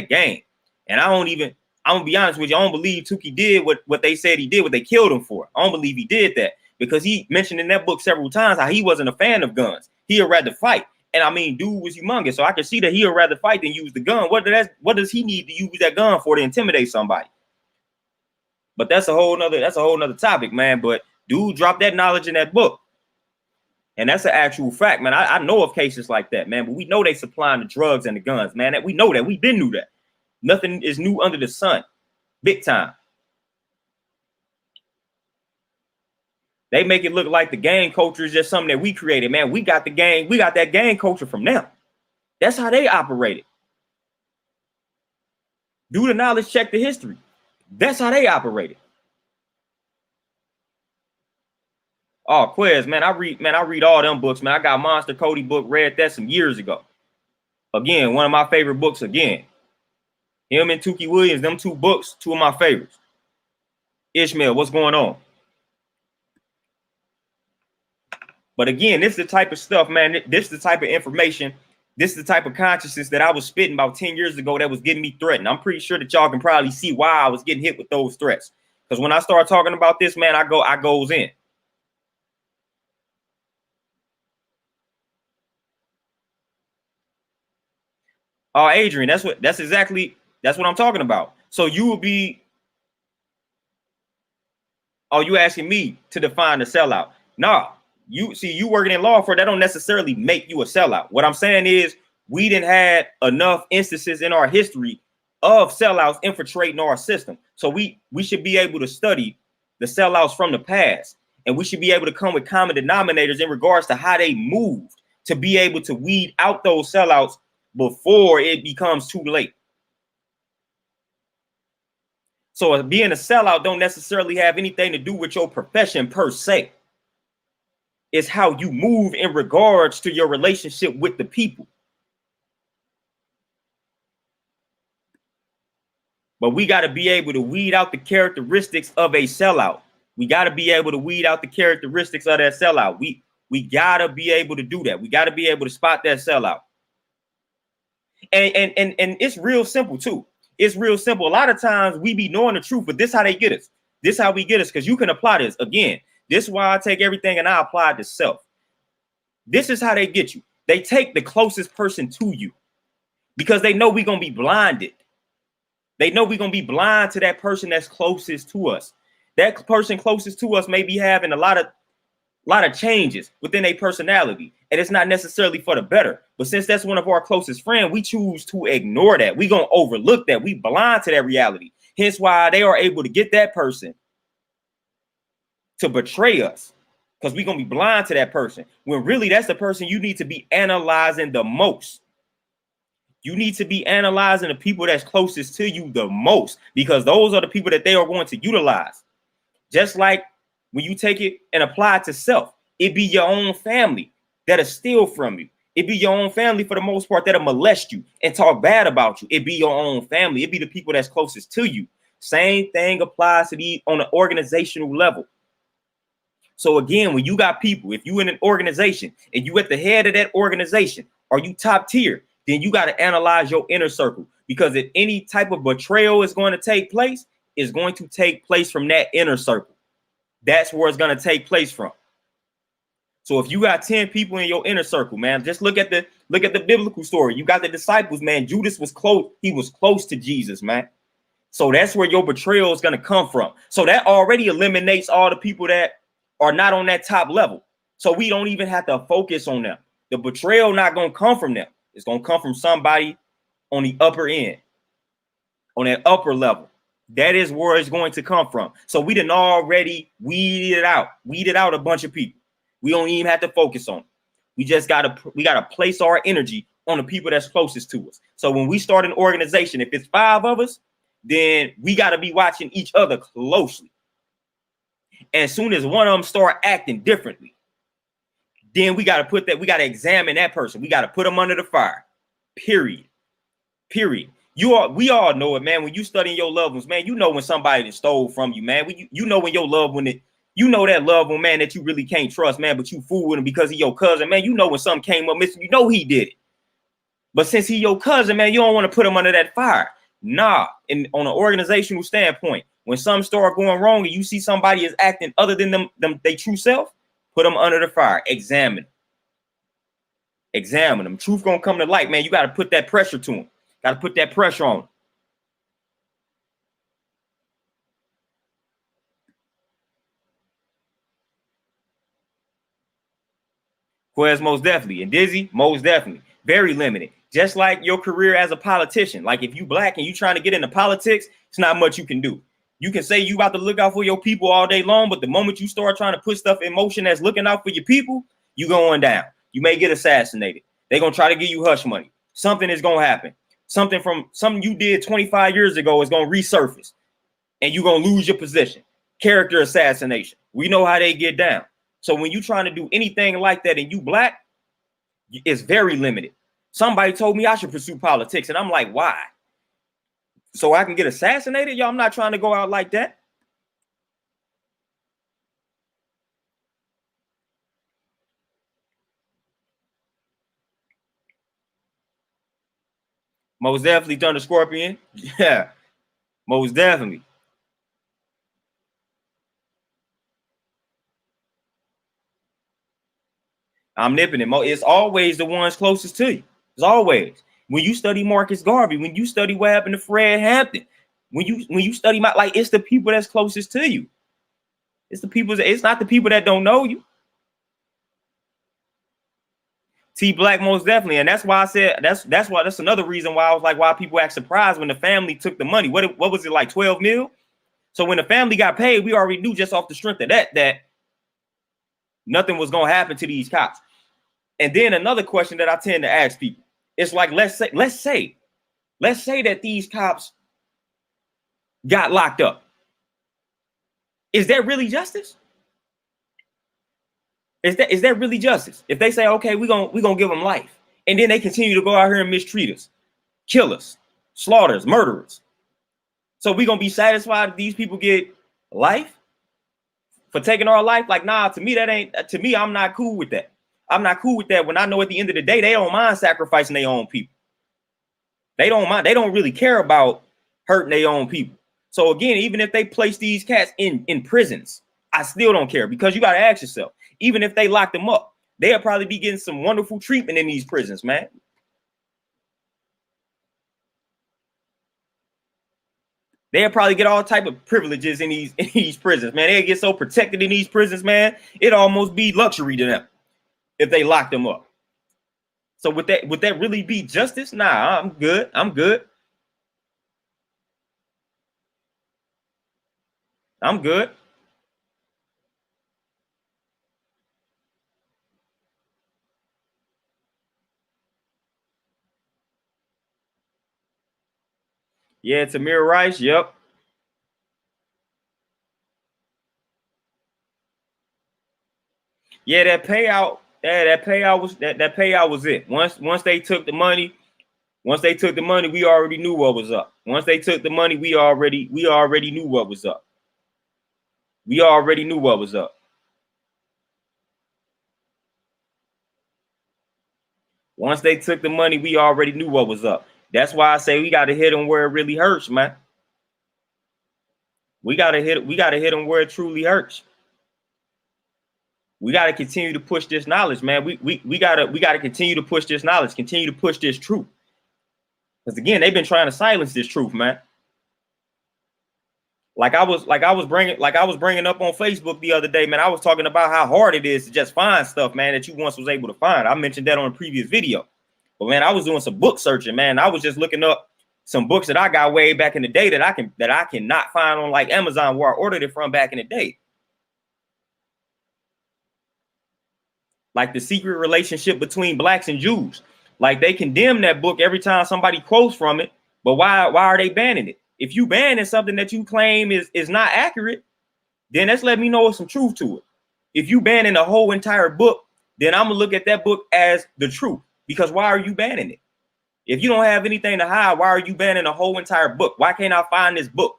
game. And I'm gonna be honest with you, I don't believe Tookie did what they said he did, what they killed him for. I don't believe he did that, because he mentioned in that book several times how he wasn't a fan of guns. He'd rather fight. And I mean, dude was humongous. So I can see that he'd rather fight than use the gun. What does he need to use that gun for, to intimidate somebody? But that's a whole nother topic, man. But dude dropped that knowledge in that book. And that's an actual fact, man. I know of cases like that, man. But we know they supplying the drugs and the guns, man. We know that. We've been knew that. Nothing is new under the sun. Big time. They make it look like the gang culture is just something that we created, man. We got that gang culture from them. That's how they operated. Do the knowledge, check the history. That's how they operated. Oh, Quez, man, I read all them books, man. I got Monster Cody book, read that some years ago. Again, one of my favorite books again. Him and Tookie Williams, them two books, two of my favorites. Ishmael, what's going on? But again, this is the type of stuff, man. This is the type of information. This is the type of consciousness that I was spitting about 10 years ago that was getting me threatened. I'm pretty sure that y'all can probably see why I was getting hit with those threats. Because when I start talking about this, man, I goes in. Oh, Adrian, that's what I'm talking about. So you will be. Oh, you asking me to define the sellout? Nah, you working in law for that don't necessarily make you a sellout. What I'm saying is we didn't have enough instances in our history of sellouts infiltrating our system. So we should be able to study the sellouts from the past, and we should be able to come with common denominators in regards to how they moved. to be able to weed out those sellouts before it becomes too late. So being a sellout don't necessarily have anything to do with your profession per se. It's how you move in regards to your relationship with the people. But we got to be able to weed out the characteristics of a sellout. We got to be able to weed out the characteristics of that sellout. We got to be able to do that. We got to be able to spot that sellout. And it's real simple too. It's real simple. A lot of times we be knowing the truth, but this is how they get us. This is how we get us, because you can apply this. Again, this is why I take everything and I apply it to self. This is how they get you. They take the closest person to you because they know we're going to be blinded. They know we're going to be blind to that person that's closest to us. That person closest to us may be having a lot of changes within a personality, and it's not necessarily for the better. But since that's one of our closest friends, we choose to ignore that. We're going to overlook that. We blind to that reality. Hence why they are able to get that person to betray us, because we're going to be blind to that person, when really that's the person you need to be analyzing the most. You need to be analyzing the people that's closest to you the most, because those are the people that they are going to utilize. Just like when you take it and apply it to self, it be your own family that'll steal from you. It be your own family for the most part that'll molest you and talk bad about you. It be your own family. It be the people that's closest to you. Same thing applies to the on an organizational level. So again, when you got people, if you in an organization and you at the head of that organization, are you top tier? Then you got to analyze your inner circle, because if any type of betrayal is going to take place, it's going to take place from that inner circle. That's where it's going to take place from. So if you got 10 people in your inner circle, man, just look at the biblical story. You got the disciples, man. Judas was close. He was close to Jesus, man. So that's where your betrayal is going to come from. So that already eliminates all the people that are not on that top level. So we don't even have to focus on them. The betrayal not going to come from them. It's going to come from somebody on the upper end, on that upper level. That is where it's going to come from. So we done already weeded out a bunch of people. We don't even have to focus on them. We just got to place our energy on the people that's closest to us. So when we start an organization, if it's 5 of us, then we got to be watching each other closely. And as soon as one of them start acting differently, then we got to examine that person. We got to put them under the fire. Period. We all know it, man. When you studying your loved ones, man, you know when somebody stole from you, man. You know when your loved one, you know that loved one, man, that you really can't trust, man, but you fool with him because he your cousin, man. You know when something came up missing, you know he did it. But since he your cousin, man, you don't want to put him under that fire. Nah, and on an organizational standpoint, when something start going wrong and you see somebody is acting other than them they true self, put them under the fire. Examine them. Truth gonna come to light, man. You got to put that pressure to them. Got to put that pressure on them. Quez, most definitely. And Dizzy, most definitely. Very limited. Just like your career as a politician. Like if you black and you trying to get into politics, it's not much you can do. You can say you about to look out for your people all day long, but the moment you start trying to put stuff in motion that's looking out for your people, you going down. You may get assassinated. They're going to try to give you hush money. Something is going to happen. Something you did 25 years ago is going to resurface, and you're going to lose your position. Character assassination. We know how they get down. So when you're trying to do anything like that and you black, it's very limited. Somebody told me I should pursue politics, and I'm like, why? So I can get assassinated? Yo, I'm not trying to go out like that. Most definitely, Thunder Scorpion. Yeah, most definitely. Omnipotent. It's always the ones closest to you. It's always. When you study Marcus Garvey, when you study what happened to Fred Hampton, when you study it's the people that's closest to you. It's not the people that don't know you. T Black, most definitely. And that's why I said that's another reason why I was like, why people act surprised when the family took the money. What was it, like 12 mil? So when the family got paid, we already knew just off the strength of that nothing was gonna happen to these cops. And then another question that I tend to ask people, it's like, let's say that these cops got locked up. Is that really justice? Is that really justice? If they say, okay, we're gonna give them life, and then they continue to go out here and mistreat us, kill us, slaughter us, murder us. So we're gonna be satisfied if these people get life for taking our life? Like, nah, to me, I'm not cool with that. I'm not cool with that when I know at the end of the day, they don't mind sacrificing their own people. They don't mind, they don't really care about hurting their own people. So again, even if they place these cats in prisons, I still don't care, because you got to ask yourself, even if they lock them up, they'll probably be getting some wonderful treatment in these prisons, man. They'll probably get all type of privileges in these prisons, man. They'll get so protected in these prisons, man. It almost be luxury to them if they lock them up. So would that really be justice? Nah, I'm good. I'm good. I'm good. Yeah, Tamir Rice. Yep. Yeah, that payout. That payout was that payout was it. Once they took the money, we already knew what was up. Once they took the money, we already knew what was up. We already knew what was up. Once they took the money, we already knew what was up. That's why I say we got to hit them where it really hurts, man. We got to hit them where it truly hurts. We got to continue to push this knowledge, man. We got to continue to push this knowledge, continue to push this truth. Because again, they've been trying to silence this truth, man. Like I was bringing up on Facebook the other day, man. I was talking about how hard it is to just find stuff, man, that you once was able to find. I mentioned that on a previous video. But man, I was doing some book searching, man. I was just looking up some books that I got way back in the day that I cannot find on like Amazon, where I ordered it from back in the day. Like The Secret Relationship Between Blacks and Jews. Like, they condemn that book every time somebody quotes from it. But why are they banning it? If you banning something that you claim is not accurate, then that's letting me know there's some truth to it. If you banning the whole entire book, then I'm gonna look at that book as the truth. Because why are you banning it? If you don't have anything to hide, why are you banning the whole entire book? Why can't I find this book?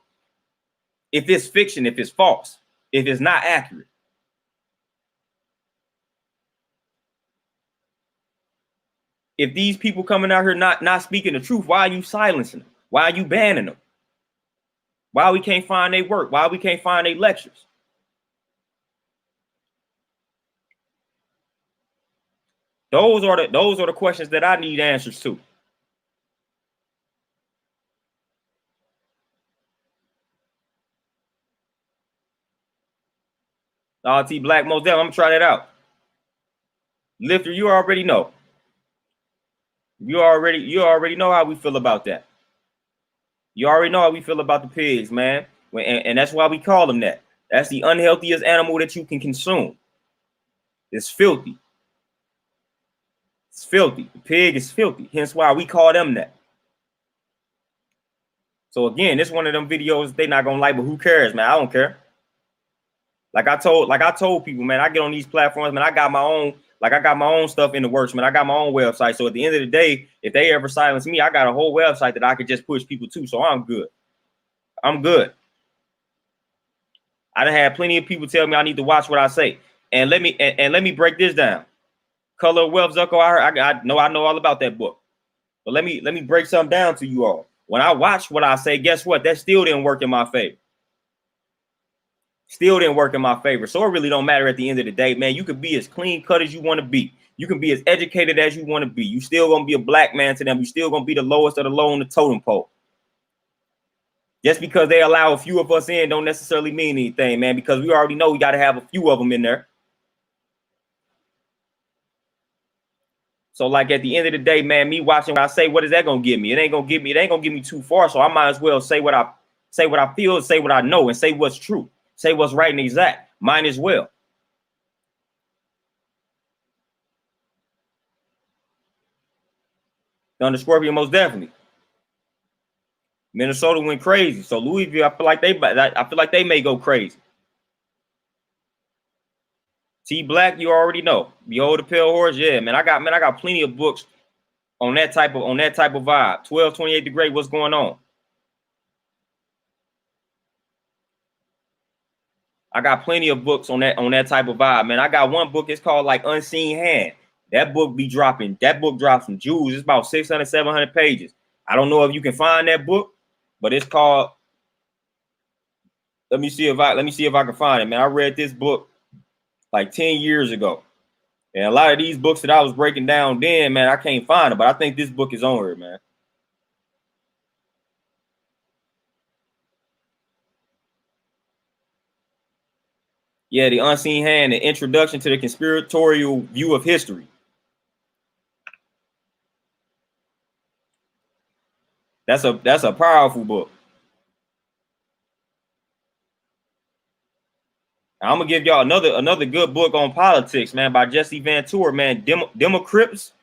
If it's fiction, if it's false, if it's not accurate. If these people coming out here not speaking the truth, why are you silencing them? Why are you banning them? Why we can't find their work? Why we can't find their lectures? Those are the questions that I need answers to. RT Black Moselle, I'm gonna try that out. Lifter, you already know. You already know how we feel about that. You already know how we feel about the pigs, man. And that's why we call them that. That's the unhealthiest animal that you can consume. It's filthy. It's filthy. The pig is filthy. Hence why we call them that. So again, it's one of them videos they not gonna like, but who cares, man? I don't care. Like I told people, man, I get on these platforms, man. I got my own stuff in the works, man. I got my own website. So at the end of the day, if they ever silence me, I got a whole website that I could just push people to. So I'm good. I'm good. I done had plenty of people tell me I need to watch what I say. And let me break this down. Color of Wealth, Zucko, I know all about that book. But let me break something down to you all. When I watch what I say, guess what? That still didn't work in my favor. Still didn't work in my favor. So it really don't matter at the end of the day, man. You could be as clean cut as you want to be. You can be as educated as you want to be. You still gonna be a black man to them. You still gonna be the lowest of the low on the totem pole. Just because they allow a few of us in don't necessarily mean anything, man, because we already know we got to have a few of them in there. So like at the end of the day, man, me watching what I say, what is that gonna give me? It ain't gonna give me too far. So I might as well say what I feel, say what I know, and say what's true, say what's right and exact. Mine as well. Thunder Scorpion, most definitely. Minnesota went crazy. So Louisville, I feel like they may go crazy. T Black, you already know. Behold the Pale Horse, yeah, man. I got plenty of books on that type of vibe. 1228 Degree, what's going on? I got plenty of books on that type of vibe, man. I got one book, it's called like Unseen Hand. That book drops some jewels. It's about 600, 700 pages. I don't know if you can find that book, but it's called, let me see if I can find it, man. I read this book like 10 years ago. And a lot of these books that I was breaking down then, man, I can't find them, but I think this book is on here, man. Yeah, The Unseen Hand, the Introduction to the Conspiratorial View of History. That's a powerful book. I'm gonna give y'all another good book on politics, man, by Jesse Van Tour, man. Democrats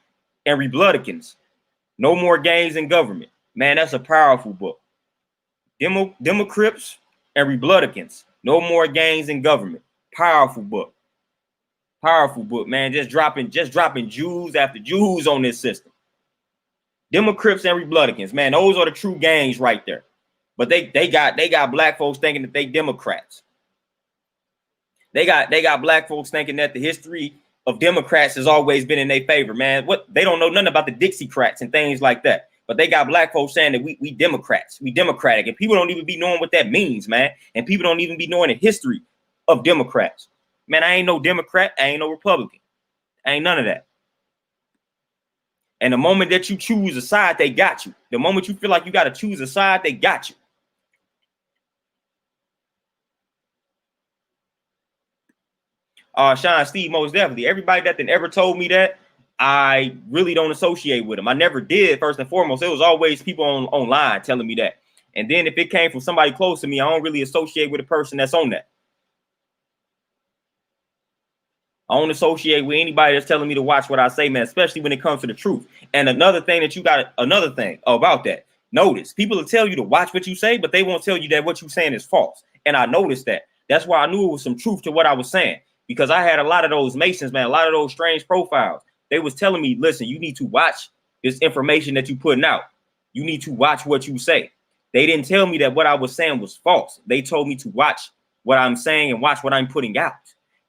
and Republicans. No More Games in Government. Man, that's a powerful book. Democrats and Republicans. No More Games in Government. Powerful book. Powerful book, man. Just dropping jewels after jewels on this system. Democrats and Republicans, man, those are the true gangs right there. But they got black folks thinking that they Democrats. They got black folks thinking that the history of Democrats has always been in their favor, man. What they don't know nothing about the Dixiecrats and things like that. But they got black folks saying that we Democrats, we Democratic, and people don't even be knowing what that means, man. And people don't even be knowing the history of Democrats. Man, I ain't no Democrat, I ain't no Republican. I ain't none of that. And the moment that you choose a side, they got you. The moment you feel like you got to choose a side, they got you. Sean Steve, most definitely. Everybody that ever told me that, I really don't associate with them. I never did, first and foremost. It was always people online telling me that. And then if it came from somebody close to me, I don't really associate with a person that's on that. I don't associate with anybody that's telling me to watch what I say, man, especially when it comes to the truth. And another thing about that, notice people will tell you to watch what you say, but they won't tell you that what you're saying is false. And I noticed that. That's why I knew it was some truth to what I was saying, because I had a lot of those Masons, man, a lot of those strange profiles. They was telling me, listen, you need to watch this information that you're putting out. You need to watch what you say. They didn't tell me that what I was saying was false. They told me to watch what I'm saying and watch what I'm putting out.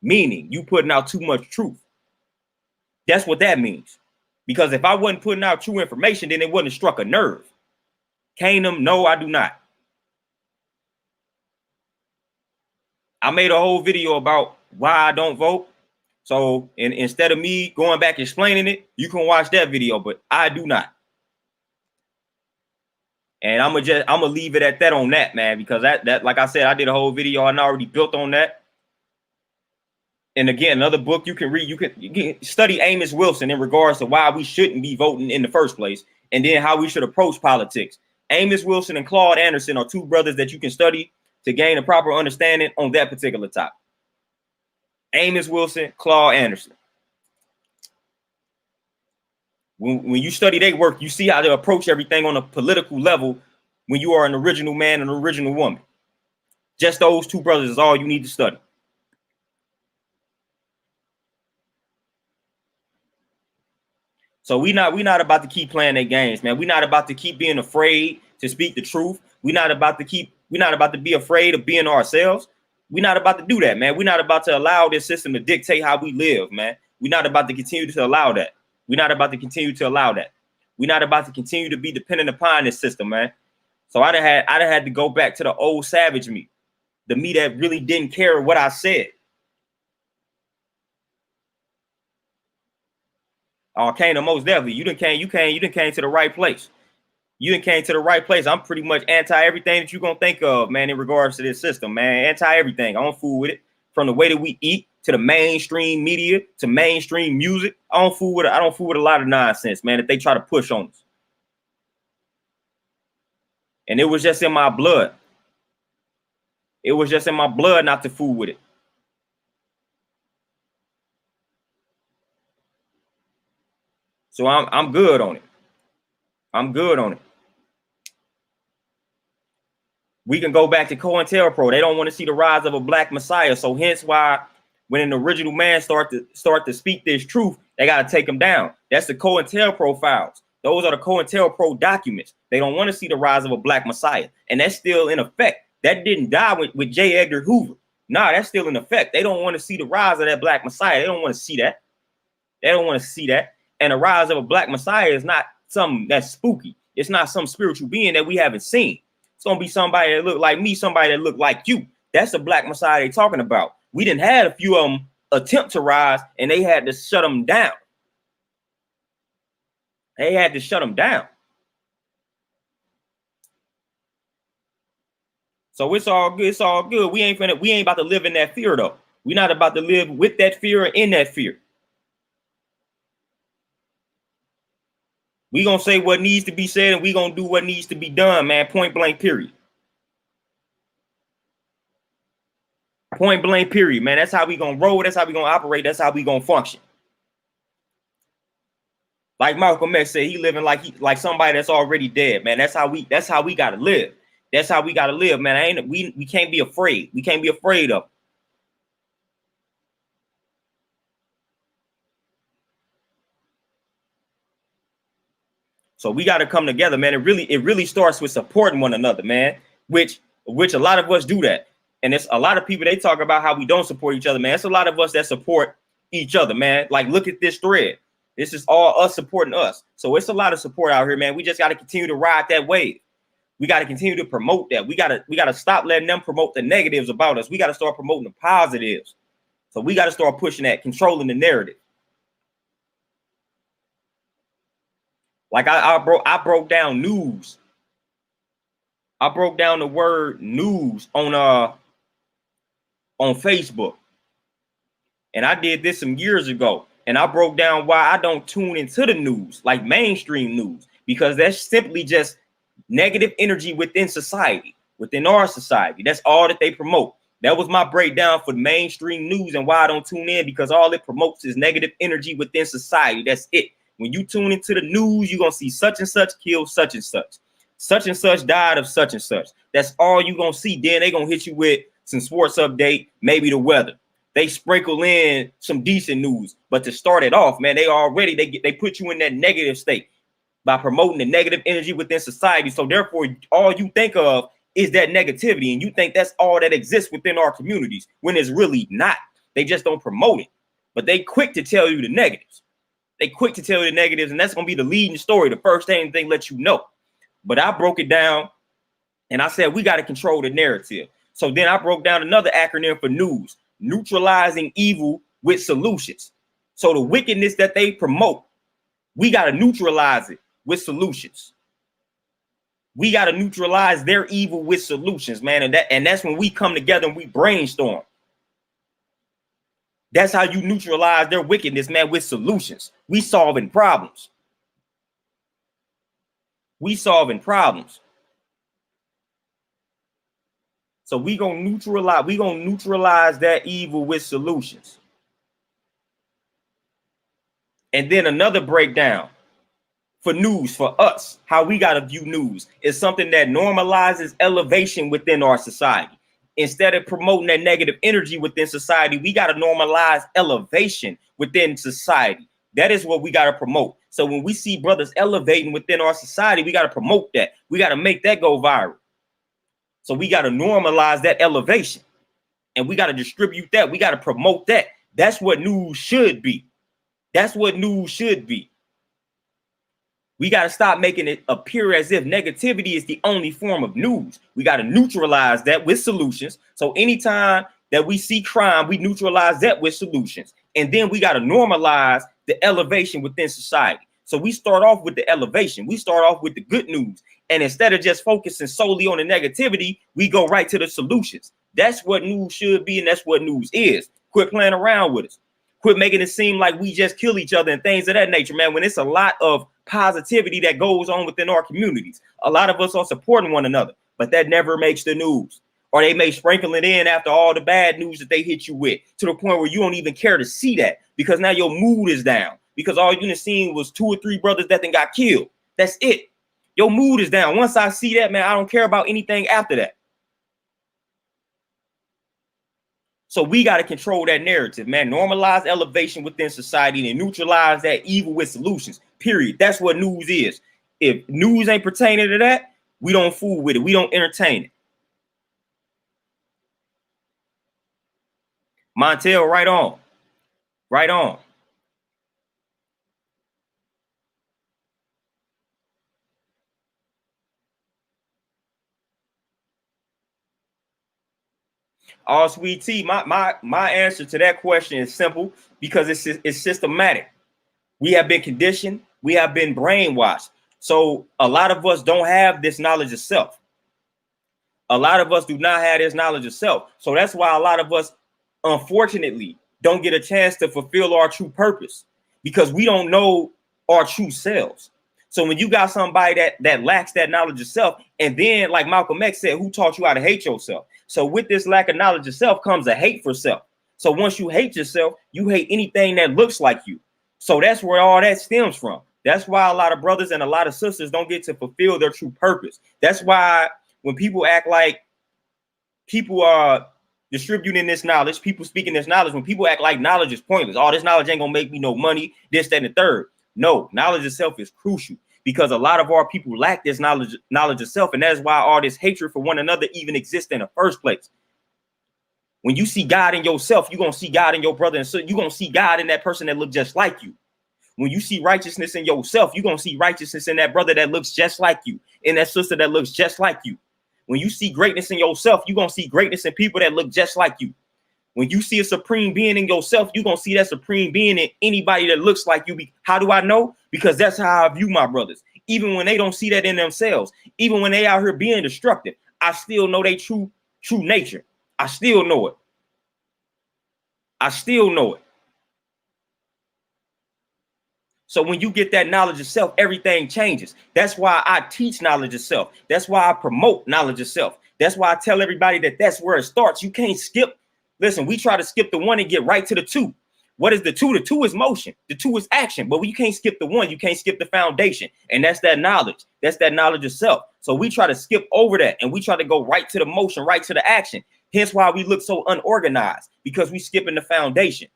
Meaning you putting out too much truth. That's what that means. Because if I wasn't putting out true information, then it wouldn't have struck a nerve. Canum, no, I do not. I made a whole video about why I don't vote. So instead of me going back explaining it, you can watch that video, but I do not. And I'm gonna leave it at that on that, man, because that like I said, I did a whole video and I already built on that. And again, another book you can read, you can study Amos Wilson in regards to why we shouldn't be voting in the first place, and then how we should approach politics. Amos Wilson and Claude Anderson are two brothers that you can study to gain a proper understanding on that particular topic. Amos Wilson, Claude Anderson. When you study their work, you see how they approach everything on a political level when you are an original man and an original woman. Just those two brothers is all you need to study. So we not about to keep playing their games, man. We're not about to keep being afraid to speak the truth. We're not about to be afraid of being ourselves. We're not about to do that, man. We're not about to allow this system to dictate how we live, man. We're not about to continue to allow that. We're not about to continue to allow that. We're not about to continue to be dependent upon this system, man. So I'd have had to go back to the old savage me, the me that really didn't care what I said. Kane, most definitely. You done came to the right place. You done came to the right place. I'm pretty much anti everything that you're gonna think of, man, in regards to this system, man. Anti everything. I don't fool with it. From the way that we eat to the mainstream media to mainstream music. I don't fool with a lot of nonsense, man, that they try to push on us. And it was just in my blood. It was just in my blood not to fool with it. So I'm good on it. I'm good on it. We can go back to COINTELPRO. They don't want to see the rise of a black messiah. So hence why when an original man start to speak this truth, they got to take them down. That's the COINTELPRO files. Those are the COINTELPRO documents. They don't want to see the rise of a black messiah. And that's still in effect. That didn't die with J. Edgar Hoover. Nah, that's still in effect. They don't want to see the rise of that black messiah. They don't want to see that. They don't want to see that. And the rise of a black messiah is not something that's spooky. It's not some spiritual being that we haven't seen. It's going to be somebody that look like me, somebody that look like you. That's the black messiah they're talking about. We didn't have a few of them attempt to rise, and they had to shut them down. They had to shut them down. So it's all good. It's all good. We ain't about to live in that fear, though. We're not about to live with that fear or in that fear. We gonna say what needs to be said, and we gonna do what needs to be done, man. Point blank, period. Point blank, period, man. That's how we gonna roll. That's how we gonna operate. That's how we gonna function. Like Malcolm X said, he living like somebody that's already dead, man. That's how we gotta live. That's how we gotta live, man. We can't be afraid. We can't be afraid of it. So we got to come together, man. It really starts with supporting one another, man. Which a lot of us do that, and it's a lot of people. They talk about how we don't support each other, man. It's a lot of us that support each other, man. Like, look at this thread. This is all us supporting us. So it's a lot of support out here, man. We just got to continue to ride that wave. We got to continue to promote that. We gotta stop letting them promote the negatives about us. We got to start promoting the positives. So we got to start pushing that, controlling the narrative. Like I broke down news. I broke down the word news on Facebook. And I did this some years ago. And I broke down why I don't tune into the news, like mainstream news, because that's simply just negative energy within society, within our society. That's all that they promote. That was my breakdown for mainstream news and why I don't tune in, because all it promotes is negative energy within society. That's it. When you tune into the news, you're going to see such and such killed such and such. Such and such died of such and such. That's all you're going to see. Then they're going to hit you with some sports update, maybe the weather. They sprinkle in some decent news. But to start it off, man, they put you in that negative state by promoting the negative energy within society. So therefore, all you think of is that negativity. And you think that's all that exists within our communities, when it's really not. They just don't promote it. But they quick to tell you the negatives. They quick to tell you the negatives, and that's going to be the leading story, the first thing they let you know. But I broke it down, and I said we got to control the narrative. So then I broke down another acronym for news: neutralizing evil with solutions. So the wickedness that they promote, we got to neutralize it with solutions. We got to neutralize their evil with solutions, man. And that's when we come together and we brainstorm. That's how you neutralize their wickedness, man, with solutions. We solving problems. We solving problems. So we gonna neutralize that evil with solutions. And then another breakdown for news, for us, how we gotta view news, is something that normalizes elevation within our society. Instead of promoting that negative energy within society, we got to normalize elevation within society. That is what we got to promote. So when we see brothers elevating within our society, we got to promote that. We got to make that go viral. So we got to normalize that elevation, and we got to distribute that. We got to promote that. That's what news should be. That's what news should be. We got to stop making it appear as if negativity is the only form of news. We got to neutralize that with solutions. So anytime that we see crime, we neutralize that with solutions. And then we got to normalize the elevation within society. So we start off with the elevation. We start off with the good news. And instead of just focusing solely on the negativity, we go right to the solutions. That's what news should be, and that's what news is. Quit playing around with us. Quit making it seem like we just kill each other and things of that nature, man, when it's a lot of positivity that goes on within our communities. A lot of us are supporting one another, but that never makes the news. Or they may sprinkle it in after all the bad news that they hit you with, to the point where you don't even care to see that, because now your mood is down, because all you seen was 2 or 3 brothers that then got killed. That's it. Your mood is down. Once I see that, man, I don't care about anything after that. So we got to control that narrative, man. Normalize elevation within society and neutralize that evil with solutions, period. That's what news is. If news ain't pertaining to that, we don't fool with it. We don't entertain it. Montel, right on. Right on. All sweet tea. My answer to that question is simple because it's systematic. We have been conditioned. We have been brainwashed. So a lot of us don't have this knowledge of self. A lot of us do not have this knowledge of self. So that's why a lot of us, unfortunately, don't get a chance to fulfill our true purpose because we don't know our true selves. So when you got somebody that lacks that knowledge of self, and then like Malcolm X said, who taught you how to hate yourself? So with this lack of knowledge of self comes a hate for self. So once you hate yourself, you hate anything that looks like you. So that's where all that stems from. That's why a lot of brothers and a lot of sisters don't get to fulfill their true purpose. That's why when people act like people are distributing this knowledge, people speaking this knowledge, when people act like knowledge is pointless, all this knowledge ain't gonna make me no money, this, that, and the third. No, knowledge itself is crucial because a lot of our people lack this knowledge of self, and that's why all this hatred for one another even exists in the first place. When you see God in yourself, you're gonna see God in your brother, and so you're gonna see God in that person that looks just like you. When you see righteousness in yourself, you're gonna see righteousness in that brother that looks just like you, in that sister that looks just like you. When you see greatness in yourself, you're gonna see greatness in people that look just like you. When you see a supreme being in yourself, you're gonna see that supreme being in anybody that looks like you. How do I know? Because that's how I view my brothers. Even when they don't see that in themselves, even when they out here being destructive, I still know their true nature. I still know it. I still know it. So when you get that knowledge of self, everything changes. That's why I teach knowledge of self. That's why I promote knowledge of self. That's why I tell everybody that that's where it starts. You can't skip. Listen, we try to skip the one and get right to the two. What is the two? The two is motion. The two is action. But you can't skip the one. You can't skip the foundation. And that's that knowledge. That's that knowledge of self. So we try to skip over that and we try to go right to the motion, right to the action. Hence why we look so unorganized, because we skipping the foundation.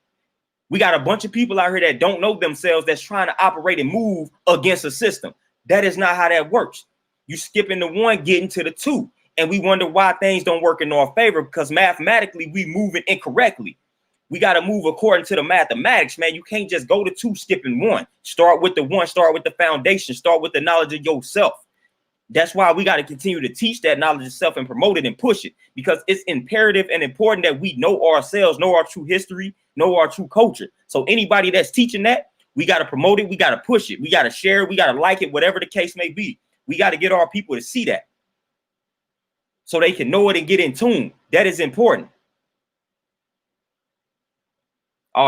We got a bunch of people out here that don't know themselves, that's trying to operate and move against a system. That is not how that works. You skipping the one, getting to the two. And we wonder why things don't work in our favor, because mathematically we moving incorrectly. We got to move according to the mathematics, man. You can't just go to two skipping one. Start with the one, start with the foundation, start with the knowledge of yourself. That's why we got to continue to teach that knowledge of self and promote it and push it, because it's imperative and important that we know ourselves, know our true history, know our true culture. So anybody that's teaching that, we got to promote it. We got to push it. We got to share it. We got to like it, whatever the case may be. We got to get our people to see that so they can know it and get in tune. That is important.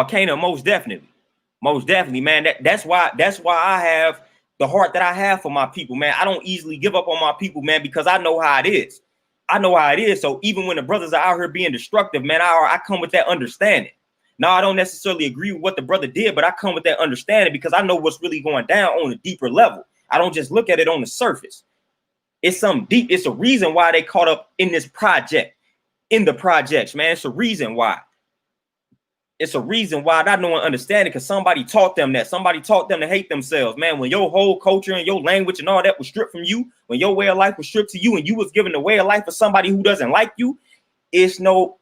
Kana, most definitely, man. That's why I have the heart that I have for my people, man. I don't easily give up on my people, man, because I know how it is. I know how it is. So even when the brothers are out here being destructive, man, I come with that understanding. Now, I don't necessarily agree with what the brother did, but I come with that understanding because I know what's really going down on a deeper level. I don't just look at it on the surface. It's something deep. It's a reason why they caught up in this project, in the projects, man. It's a reason why. It's a reason why I know and understand it, because somebody taught them that. Somebody taught them to hate themselves, man. When your whole culture and your language and all that was stripped from you, when your way of life was stripped to you and you was given the way of life for somebody who doesn't like you, it's no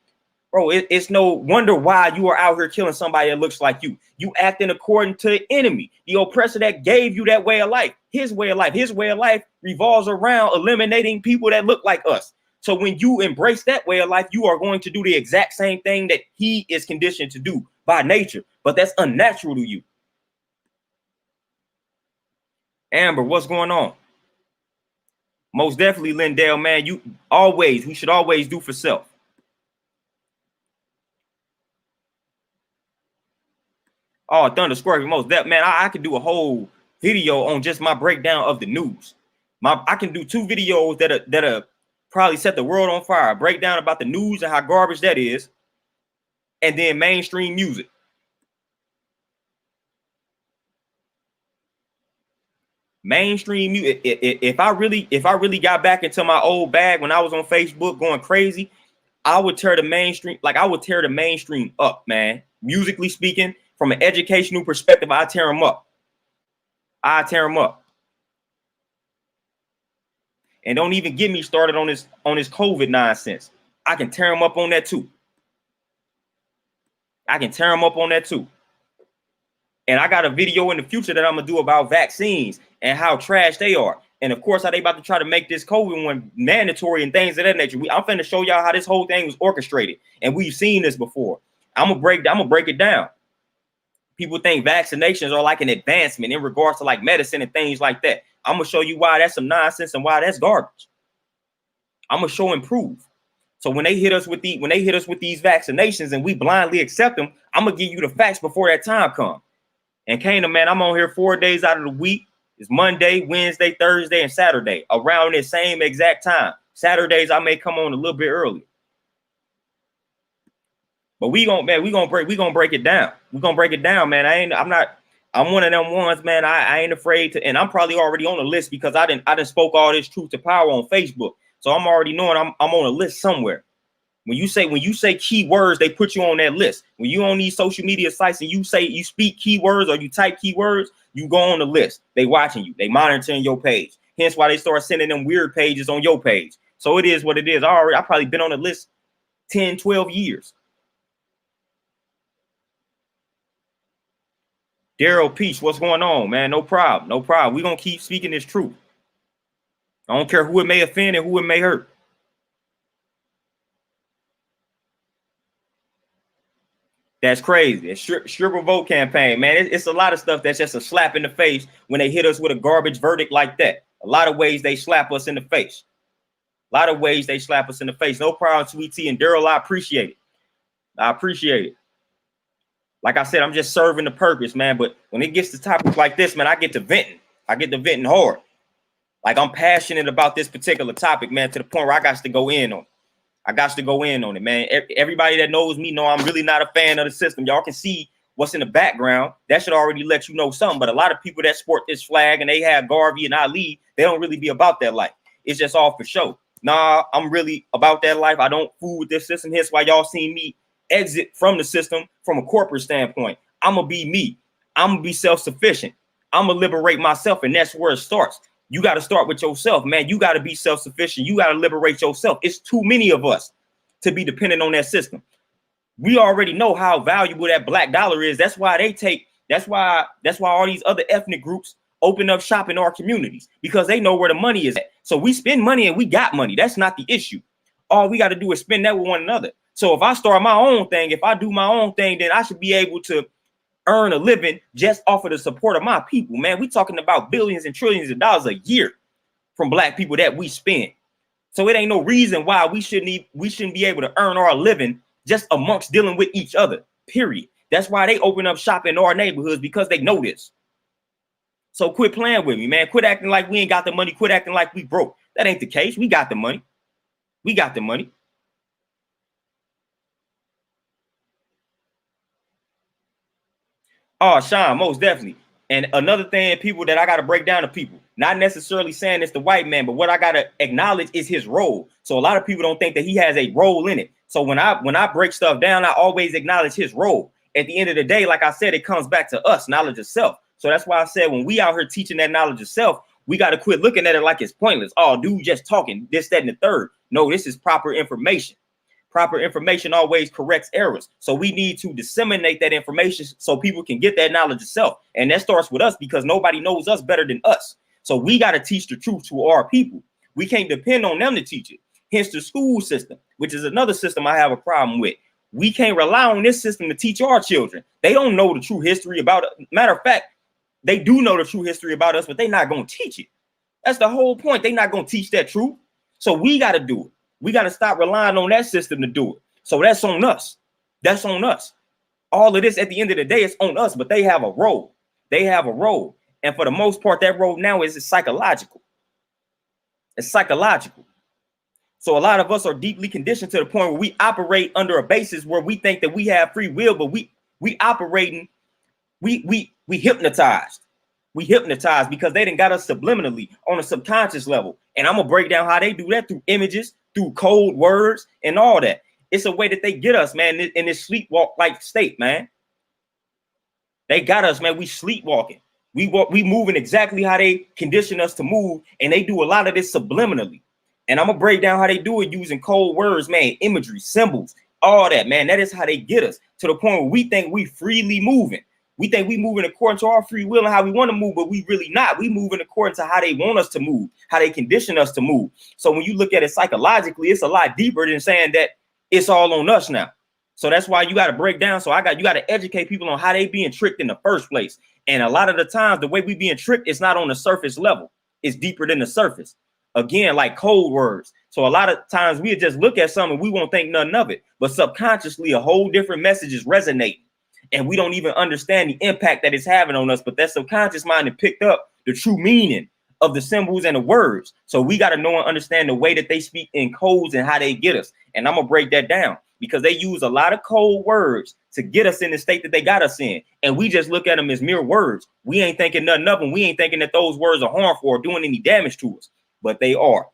wonder why you are out here killing somebody that looks like you. You acting according to the enemy, the oppressor that gave you that way of life. His way of life. His way of life revolves around eliminating people that look like us. So when you embrace that way of life, you are going to do the exact same thing that he is conditioned to do by nature. But that's unnatural to you. Amber, what's going on? Most definitely, Lindell, man. We should always do for self. Oh, Thunder Scorpion, most that, man. I could do a whole video on just my breakdown of the news. I can do 2 videos that probably set the world on fire. Breakdown about the news and how garbage that is, and then mainstream music. Mainstream music. If I really got back into my old bag when I was on Facebook going crazy, I would tear the mainstream, like I would tear the mainstream up, man. Musically speaking, from an educational perspective, I tear them up. I tear them up. And don't even get me started on this COVID nonsense. I can tear them up on that too. I can tear them up on that too. And I got a video in the future that I'm gonna do about vaccines and how trash they are. And of course, how they about to try to make this COVID one mandatory and things of that nature. I'm finna show y'all how this whole thing was orchestrated. And we've seen this before. I'm gonna break it down. People think vaccinations are like an advancement in regards to like medicine and things like that. I'm gonna show you why that's some nonsense and why that's garbage. I'm gonna show and prove. So when they hit us with these vaccinations and we blindly accept them, I'm gonna give you the facts before that time comes. And Kana, man, I'm on here 4 days out of the week. It's Monday, Wednesday, Thursday, and Saturday around this same exact time. Saturdays I may come on a little bit early. But we gonna break it down. We're gonna break it down, man. I'm one of them ones, man. I ain't afraid to, and I'm probably already on the list because I didn't spoke all this truth to power on Facebook. So I'm already knowing I'm on a list somewhere. When you say keywords, they put you on that list. When you on these social media sites and you speak keywords or you type keywords, you go on the list. They watching you. They monitoring your page. Hence why they start sending them weird pages on your page. So it is what it is. I probably been on the list 10, 12 years. Daryl Peach, what's going on, man? No problem. No problem. We're going to keep speaking this truth. I don't care who it may offend and who it may hurt. That's crazy. It's stripper vote campaign, man. It's a lot of stuff that's just a slap in the face when they hit us with a garbage verdict like that. A lot of ways they slap us in the face. A lot of ways they slap us in the face. No problem, Sweet Tea and Daryl. I appreciate it. I appreciate it. Like I said, I'm just serving the purpose, man. But when it gets to topics like this, man, I get to venting. I get to venting hard. Like I'm passionate about this particular topic, man, to the point where I got to go in on it. I got to go in on it, man. Everybody that knows me know I'm really not a fan of the system. Y'all can see what's in the background. That should already let you know something. But a lot of people that sport this flag and they have Garvey and Ali, they don't really be about that life. It's just all for show. Nah, I'm really about that life. I don't fool with this system. Hence why y'all seen me exit from the system from a corporate standpoint. I'm going to be me. I'm going to be self-sufficient. I'm going to liberate myself. And that's where it starts. You got to start with yourself, man. You got to be self-sufficient. You got to liberate yourself. It's too many of us to be dependent on that system. We already know how valuable that black dollar is. That's why that's why all these other ethnic groups open up shop in our communities, because they know where the money is at. So we spend money and we got money. That's not the issue. All we got to do is spend that with one another. So if I start my own thing, if I do my own thing, then I should be able to earn a living just off of the support of my people, man. We talking about billions and trillions of dollars a year from black people that we spend. So it ain't no reason why we shouldn't be able to earn our living just amongst dealing with each other, period. That's why they open up shop in our neighborhoods, because they know this. So quit playing with me, man. Quit acting like we ain't got the money. Quit acting like we broke. That ain't the case. We got the money. We got the money. Oh, Sean, most definitely. And another thing, people that I got to break down to people, not necessarily saying it's the white man, but what I got to acknowledge is his role. So a lot of people don't think that he has a role in it. So when I break stuff down, I always acknowledge his role. At the end of the day, like I said, it comes back to us, knowledge of self. So that's why I said when we out here teaching that knowledge of self, we got to quit looking at it like it's pointless. Oh, dude, just talking this, that, and the third. No, this is proper information. Proper information always corrects errors. So we need to disseminate that information so people can get that knowledge of self. And that starts with us, because nobody knows us better than us. So we got to teach the truth to our people. We can't depend on them to teach it. Hence the school system, which is another system I have a problem with. We can't rely on this system to teach our children. They don't know the true history about it. Matter of fact, they do know the true history about us, but they're not going to teach it. That's the whole point. They're not going to teach that truth. So we got to do it. We got to stop relying on that system to do it. So that's on us. That's on us. All of this at the end of the day is on us, but they have a role. They have a role. And for the most part, that role now is psychological. It's psychological. So a lot of us are deeply conditioned to the point where we operate under a basis where we think that we have free will, but we operating, we hypnotized. We hypnotized because they done got us subliminally on a subconscious level. And I'm gonna break down how they do that through images, through code words, and all that. It's a way that they get us, man, in this sleepwalk-like state, man. They got us, man. We sleepwalking. We moving exactly how they condition us to move, and they do a lot of this subliminally. And I'm gonna break down how they do it using code words, man, imagery, symbols, all that, man. That is how they get us to the point where we think we freely moving. We think we moving according to our free will and how we want to move, but we really not. We moving according to how they want us to move, how they condition us to move. So when you look at it psychologically, it's a lot deeper than saying that it's all on us now. So that's why you got to break down. So you got to educate people on how they being tricked in the first place. And a lot of the times, the way we being tricked is not on the surface level. It's deeper than the surface. Again, like code words. So a lot of times we just look at something, we won't think nothing of it. But subconsciously, a whole different message is resonating. And we don't even understand the impact that it's having on us. But that subconscious mind had picked up the true meaning of the symbols and the words. So we got to know and understand the way that they speak in codes and how they get us. And I'm going to break that down because they use a lot of code words to get us in the state that they got us in. And we just look at them as mere words. We ain't thinking nothing of them. We ain't thinking that those words are harmful or doing any damage to us. But they are.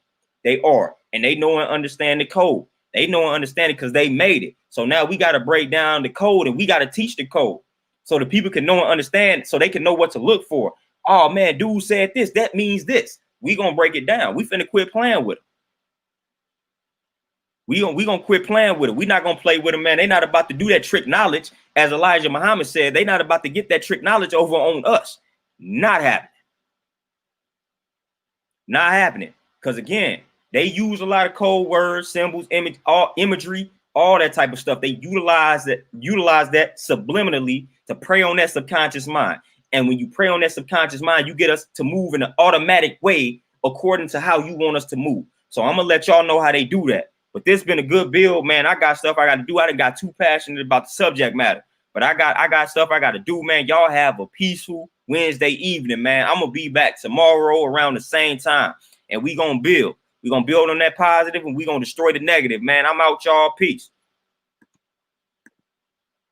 They are. And they know and understand the code. They know and understand it because they made it. So now we got to break down the code and we got to teach the code so the people can know and understand so they can know what to look for. Oh, man, dude said this. That means this. We going to break it down. We finna quit playing with it. We gonna quit playing with it. We're not going to play with them, man. They're not about to do that trick knowledge. As Elijah Muhammad said, they're not about to get that trick knowledge over on us. Not happening. Not happening. Because, again, they use a lot of code words, symbols, imagery, all that type of stuff. They utilize that subliminally to prey on that subconscious mind. And when you prey on that subconscious mind, you get us to move in an automatic way according to how you want us to move. So I'm going to let y'all know how they do that. But this been a good build, man. I got stuff I got to do. I done got too passionate about the subject matter. But I got stuff I got to do, man. Y'all have a peaceful Wednesday evening, man. I'm going to be back tomorrow around the same time. And we going to build. We're going to build on that positive and we're going to destroy the negative, man. I'm out, y'all. Peace.